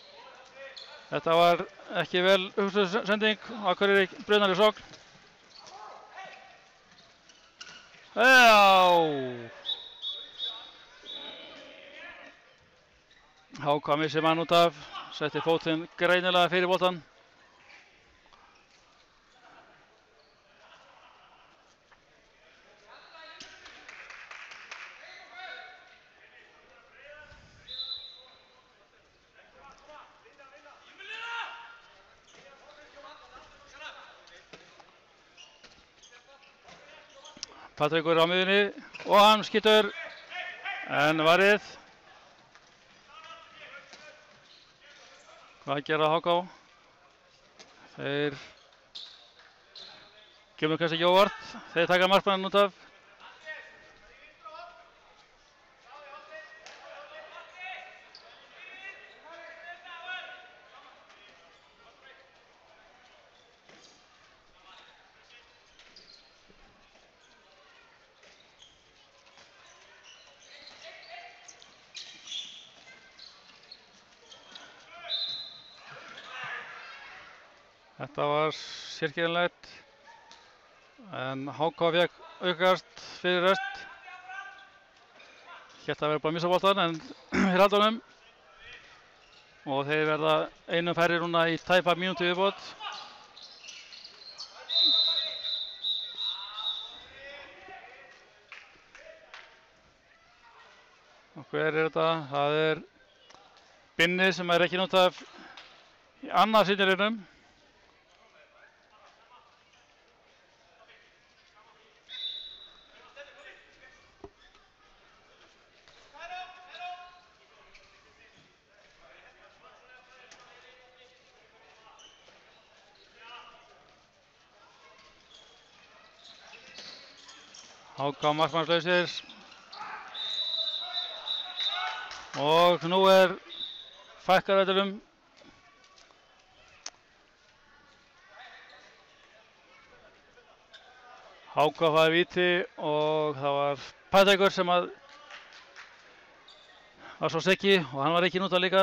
Þetta var ekki vel hugsuð sending. Akureyri brunar í sókn. Já! HK missir mann út af. Setti fótinn greinilega fyrir boltann. Patrikur á miðunni og hann skýtur en varið. Hvað gera HK? Þeir kemur kannski ekki óvart. Þeir taka markmanninn út af. Þetta var sérkennilegt, en HK fékk aukast fyrir rest. Hélt að vera bara að missa boltann, en þeir halda honum. Og þeir verða einum færri núna í tæpa mínútu viðbót. Og hver er þetta? Það er Binni sem er ekki notað í annað sýnirinnum. HK markmannslausir og nú er fækkarættilum. HK fær víti og það var Patrekur sem var svo sekki og hann var ekki nútað líka.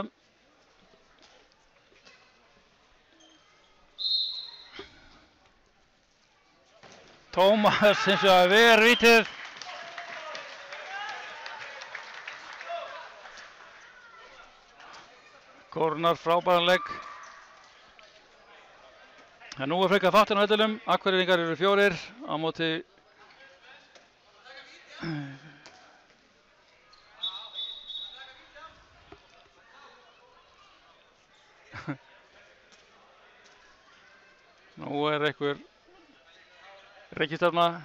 Tómas eins og að ver vítið. Kórnar frábæran legg. En nú er frekar fattin á hellunum. Akureyringar eru 4 á móti nú er einhver reikistefna.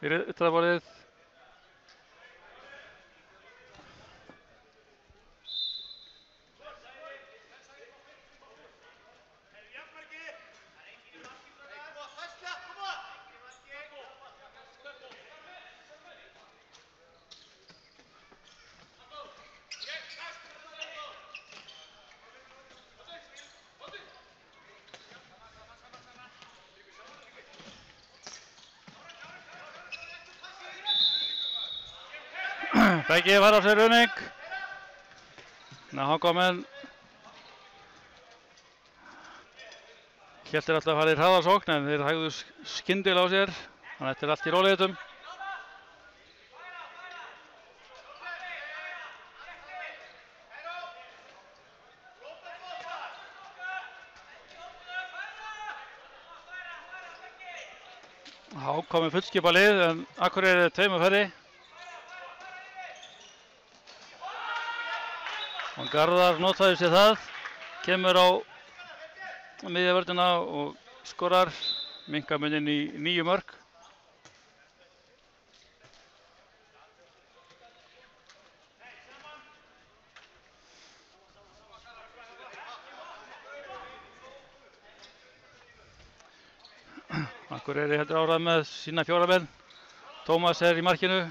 Fyrir ytraborðið. Beggi var á sér running. HK-menn héltir alltaf að fara í hraðarsókn en þeir hægðu skyndilega á sér. Þannig að þetta er allt í rólegheitum. HK með fullskipa lið en Akureyri er 2 færri. Og Garðar notaði sér það, kemur á miðja vörnina og skorar, minkar muninn í 9 mörk. Akureyri heldur áfram með sína 4 menn. Tómas í markinu.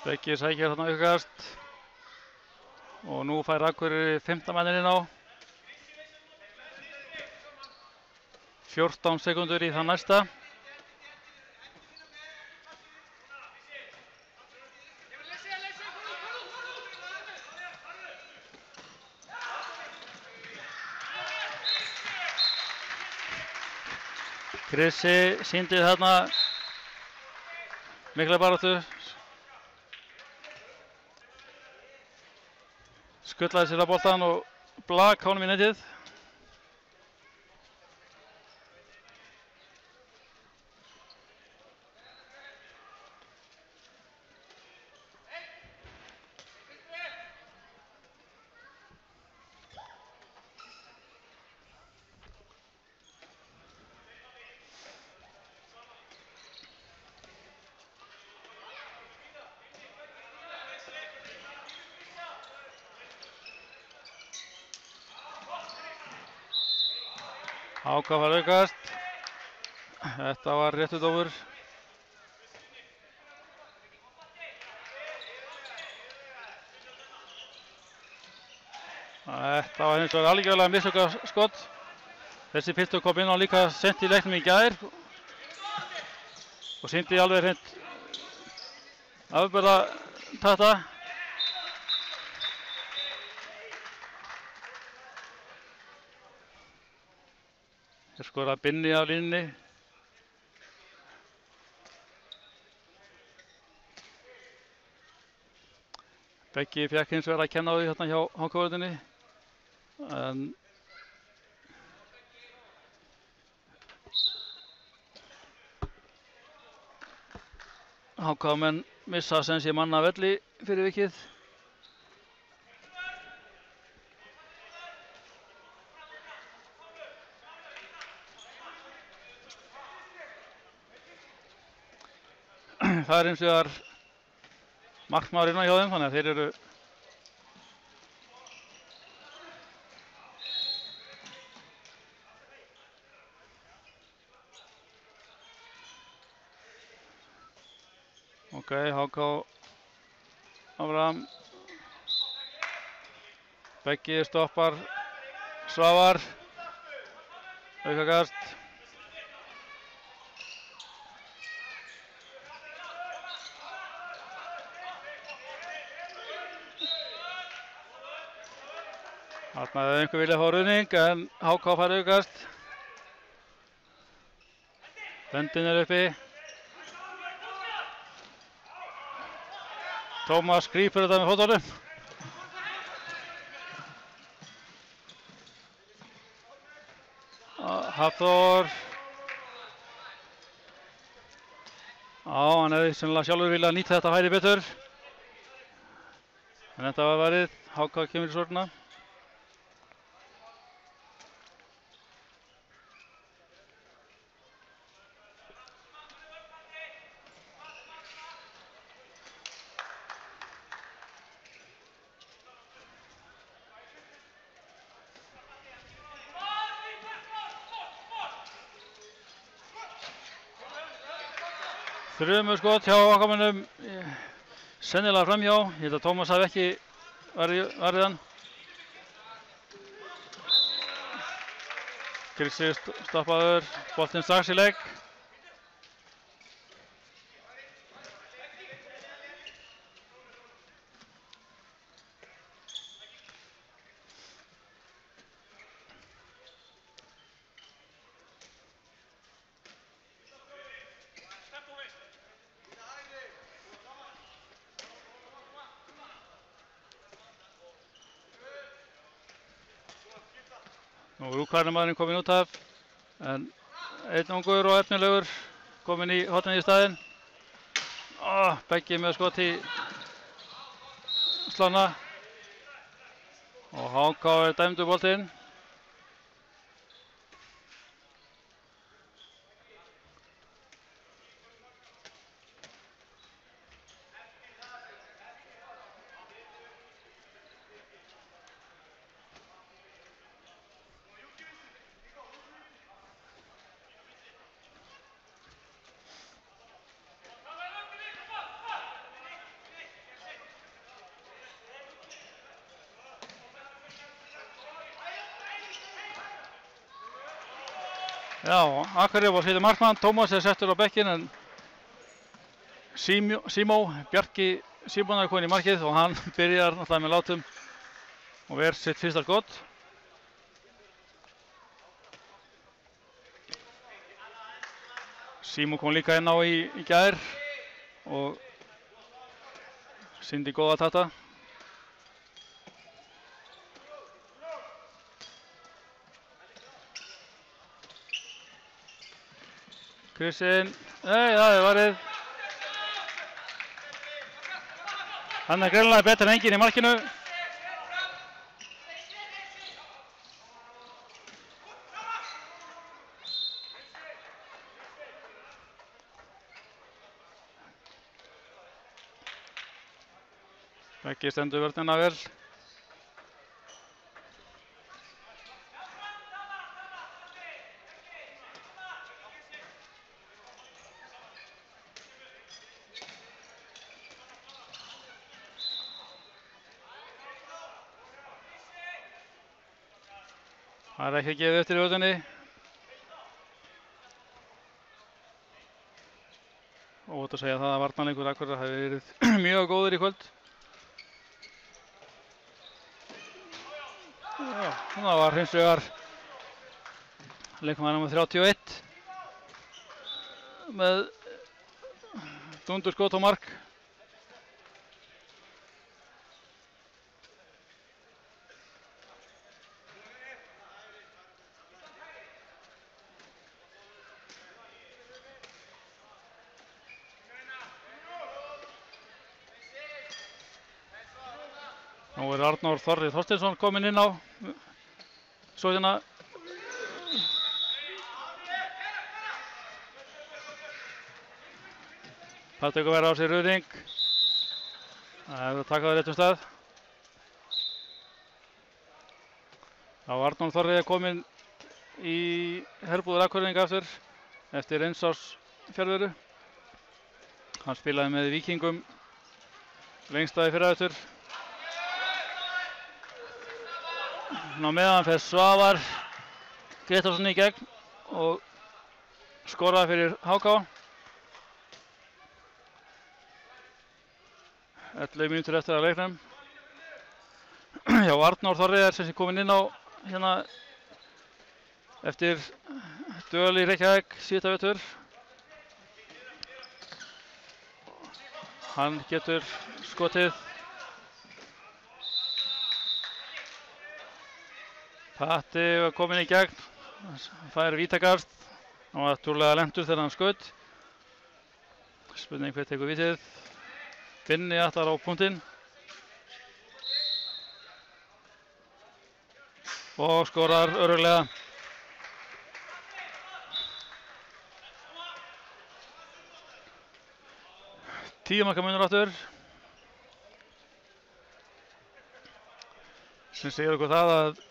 Beggi sækir þarna aukast. Og nú fær Akureyri 5. mannin inn á. 14 sekúndur í það næsta. Krissi sýndi þarna mikla baráttu. Skullaði sér á boltan og blak honum í netið. HK var aukast. Þetta var réttur dómur. Þetta var hins vegar algjörlega mislukkað skot. Þessi piltur kom inn á líka sent í leiknum í gær og sýndi alveg hreint afburðatakta. Hér skorar Binni af línunni. Beggi fékk hins vegar að kenna á því hérna hjá HK-vörðinni. En HK-menn missa sem sé mann af velli fyrir vikið. Það er hins vegar markmaður innan hjá þeim, þannig að þeir eru HK áfram. Beggi stoppar Svavar. Aukakast. Þarna hefði einhver viljað fá ruðning en HK fær aukast. Böndin er uppi. Tómas grípur þetta með fótunum. Hafþór. Hann hefði sennilega sjálfur viljað nýta þetta færi betur. En þetta var varið. HK kemur í sórna. Þrjumur skot hjá HK-mönnum, sennilega framhjá. Ég held að Tómas hafi ekki varið hann. Krissi stoppaður, boltinn strax í leik. Nú er Úkraínumaðurinn kominn út af, en einn ungur og efnilegur kominn í hornið í staðinn. Beggi með skot í slána og HK er dæmdur boltinn. Já, Akureyri var sýtið markmann, Tómas settur á bekkinn en Bjarki Símon komin í markið og hann byrjar náttúrulega með látum og ver sitt fyrsta skot. Símon kom líka inn á í gær og sýndi góða takta. Kristinn, nei, það er varið. Hann er greinilega betur en enginn í markinu. Beggi stendur vörnina vel. Það er ekki gefið eftir í vörninni. Óvægt að segja það að varnarleikur Akureyrar hafi verið mjög góður í kvöld. Já, það var hins vegar leikmaður númer 31 með dundurskot og mark. Nú er Arnór Þorri Þorsteinsson kominn inn á sóknina. Það tekur verið á sig ruðning. Það er að taka það réttum stað. Já, Arnór Þorri er kominn í herbúður Akureyringa aftur eftir eins árs fjarveru. Hann spilaði með Víkingum lengst af í fyrravetur. Ná meðan fer Svavar Gretarsson í gegn og skoraði fyrir HK. 11 mínútur eftir að leiknum. Já, Arnór Þorri er sem sé kominn inn á hérna eftir dvöl í Reykjavík síðasta vetur. Hann getur skotið. Patti var kominn í gegn, fær vítakast. Hann var trúlega lentur þegar hann skaut. Spurning hver tekur vítið. Binni ætlar á punktinn. Og skorar örugglega. Tíu marka munur aftur. Sem segir okkur það að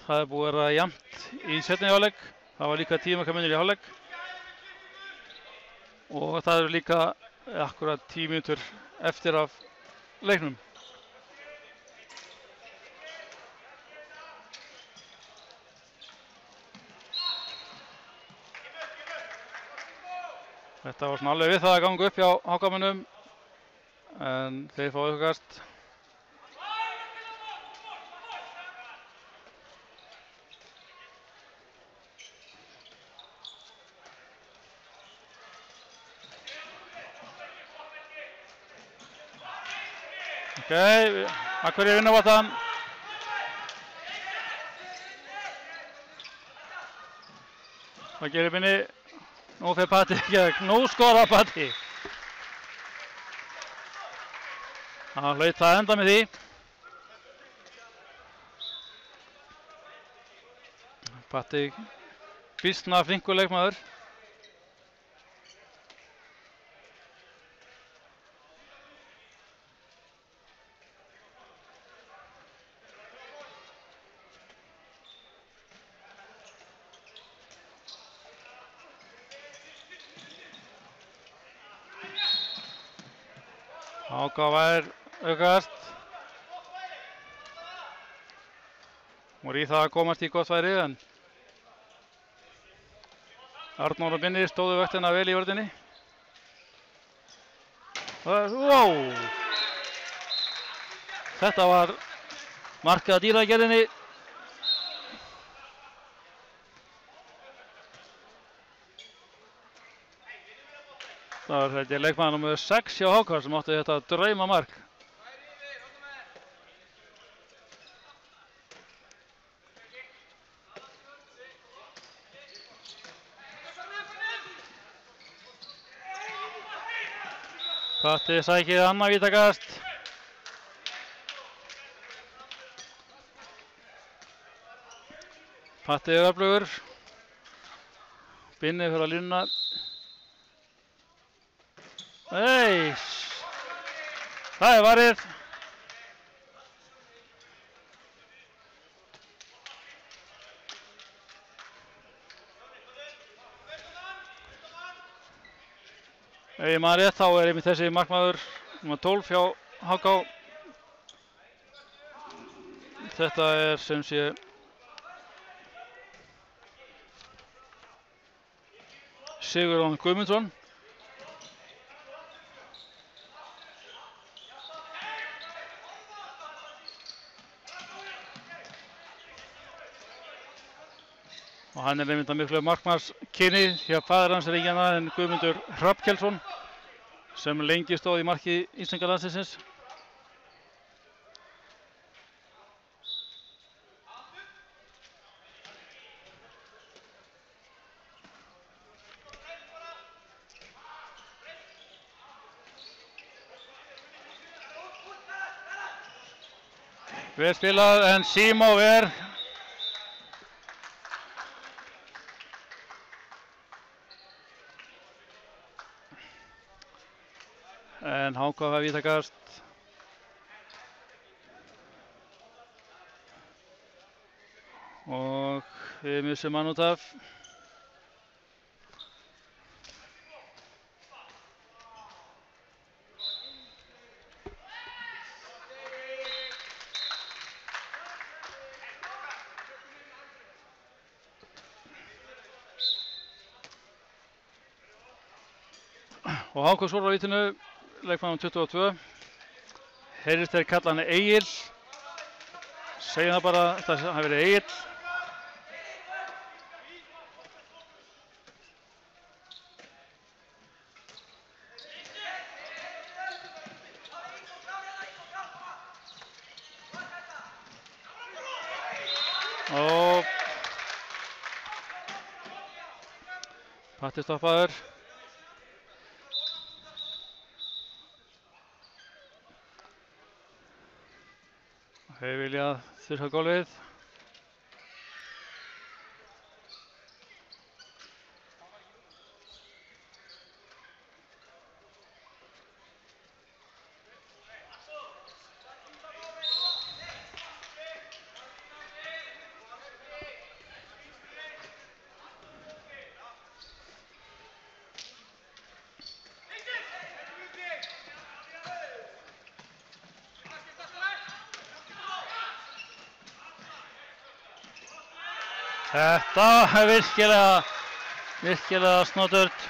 það er búið að vera jafnt í seinni hálfleik. Það var líka 10 marka munur í hálfleik. Og það eru líka akkurat 10 mínútur eftir af leiknum. Þetta var svona alveg við það að ganga upp hjá HK-mönnum en þeir fá aukast. Akureyri vinna boltann. Hvað gerir Binni? Nú fer Patti í gegn. Nú skorar Patti. Hann hlaut það enda með því. Patti býsna flinkur leikmaður. HK var aukast. Voru í það að komast í gott færi en Arnór og Binni stóðu vöktina vel í vörðinni. Wow! Þetta var markað að dýragerðinni. Það var þetta leikmaður númer 6 hjá HK sem átti þetta drauma mark. Patti sækir annað vítakast. Patti er öflugur. Binni fyrir að línuna. Það er varið. Ef ég man rétt þá er einmitt þessi markmaður nr. 12 hjá HK. Þetta er sem sé Sigurjón Guðmundsson. Og hann er einmitt að miklu markmannskyni hjá faðir hans er enginn annar en Guðmundur Hrafnkelsson sem lengi stóð í marki íslenska landsliðsins. Vel spilað en Símó er en HK fær vítakast. Og við missum hann út af. Og HK skorar á vítinu, leikmaður 22. Heyrist þeir kalla hann Egil. Segjum það bara, það hafi verið Egil. Og Patti stoppaður. Þeir vilja þurrka gólfið. Þetta er virkilega snoturt.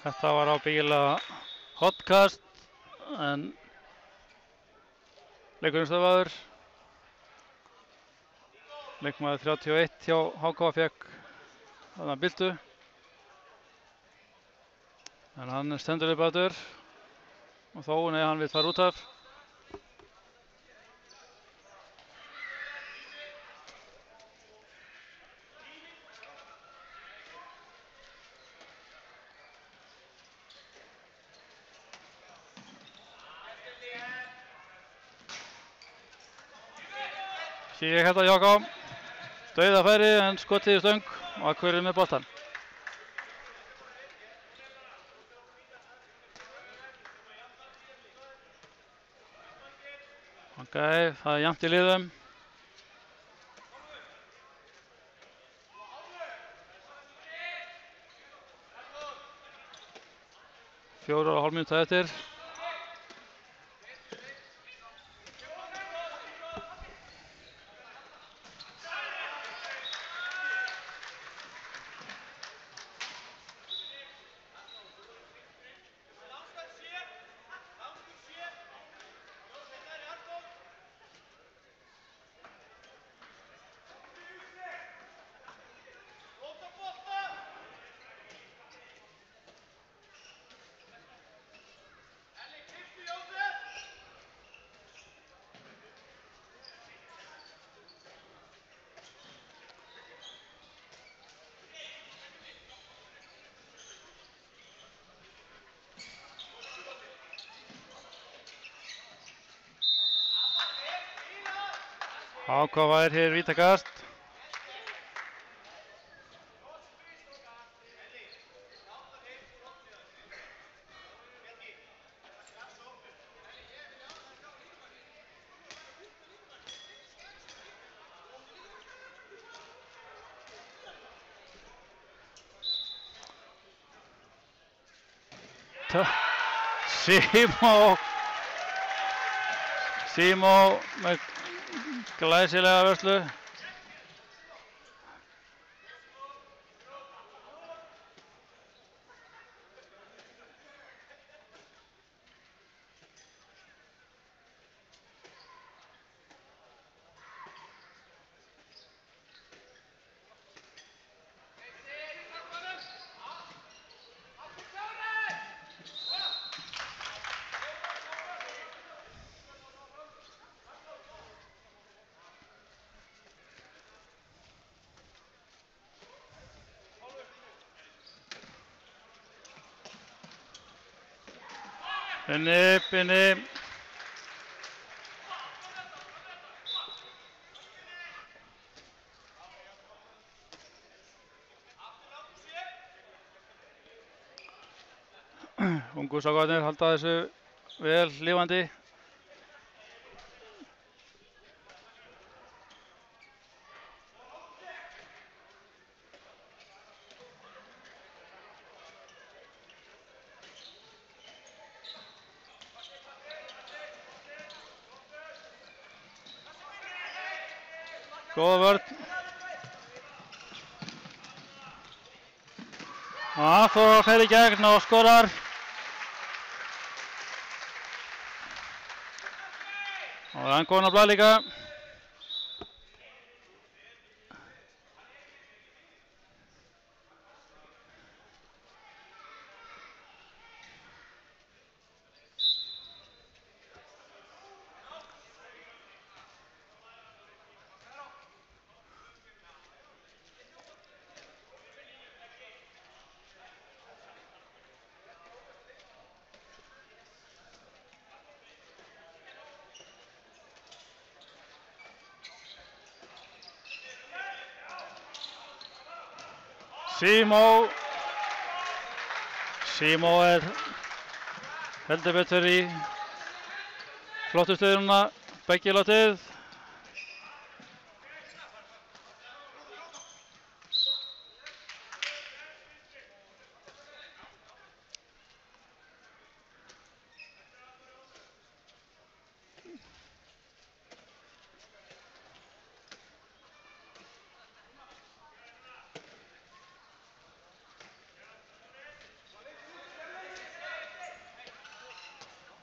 Þetta var ábyggilega hotkast en leikurinn stöðvaður. Leikmaður 31 hjá HK fékk þarna byltu. En hann stendur upp aftur og þó hann vill fara út af. Ég hérna hjá HK. Dauðafæri en skotið í stöng og Akureyri með boltann. Ok, það er jafnt í liðum. 4,5 mínútur eftir. HK fær hér vítakast. Símó með glæsilega vörslu. Binni. Ungu strákarnir halda þessu vel lifandi. Góða vörn. Þór fer í gegn og skorar. Og hann kominn á blað líka. Símó er heldur betur í flottu stöðuna, beggi látið.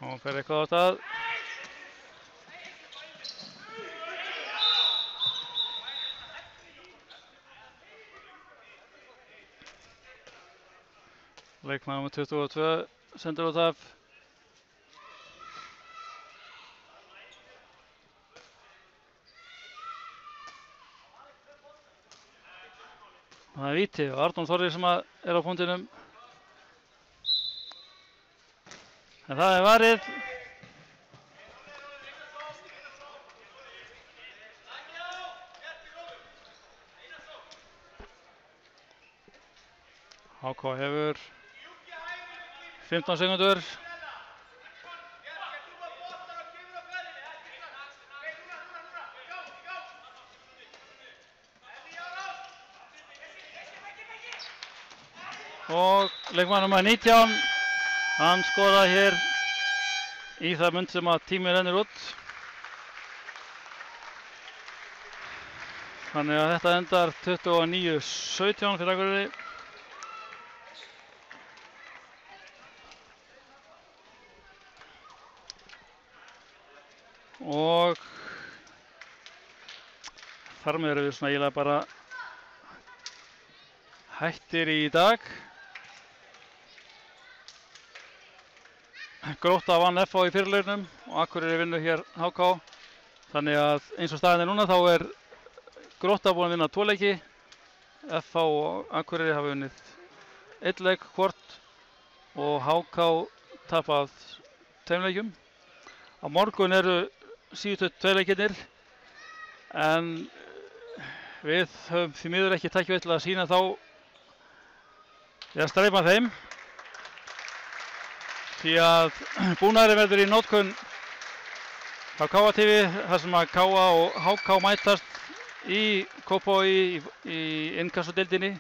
Og fer eitthvað á stað. Leikmaður með 22 sendur út af. Það er víti og Arnór Þorri sem er á punktinum. En það er varið. HK hefur 15 sekundur. og leikmaður númer 19, hann skoraði hér í það mund sem að tíminn rennur út. Þannig að þetta endar 29-17 fyrir Akureyri. Og þar með erum við svona eiginlega bara hættir í dag. Grótta vann FH í fyrirleiknum og Akureyri vinnur hér HK. Þannig að eins og staðan er núna þá er Grótta búin að vinna 2 leiki. FH og Akureyri hafa unnið 1 leik hvort og HK tapað 2 leikjum. Á morgun eru síðustu 2 leikirnir en við höfum því miður ekki tækifæri til að sýna þá eða streyma þeim því að búnaðurinn verður í notkun á KA TV þar sem að KA og HK mætast í Kópavogi í innkassodeildinni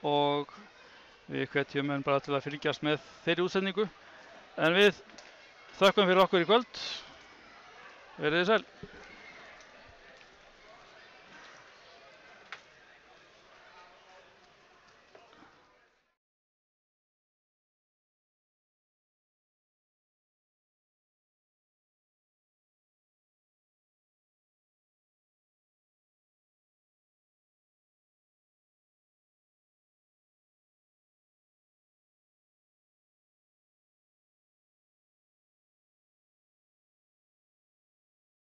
og við hvetjum menn bara til að fylgjast með þeirri útsendingu en við þökkum fyrir okkur í kvöld. Verið þið sæl.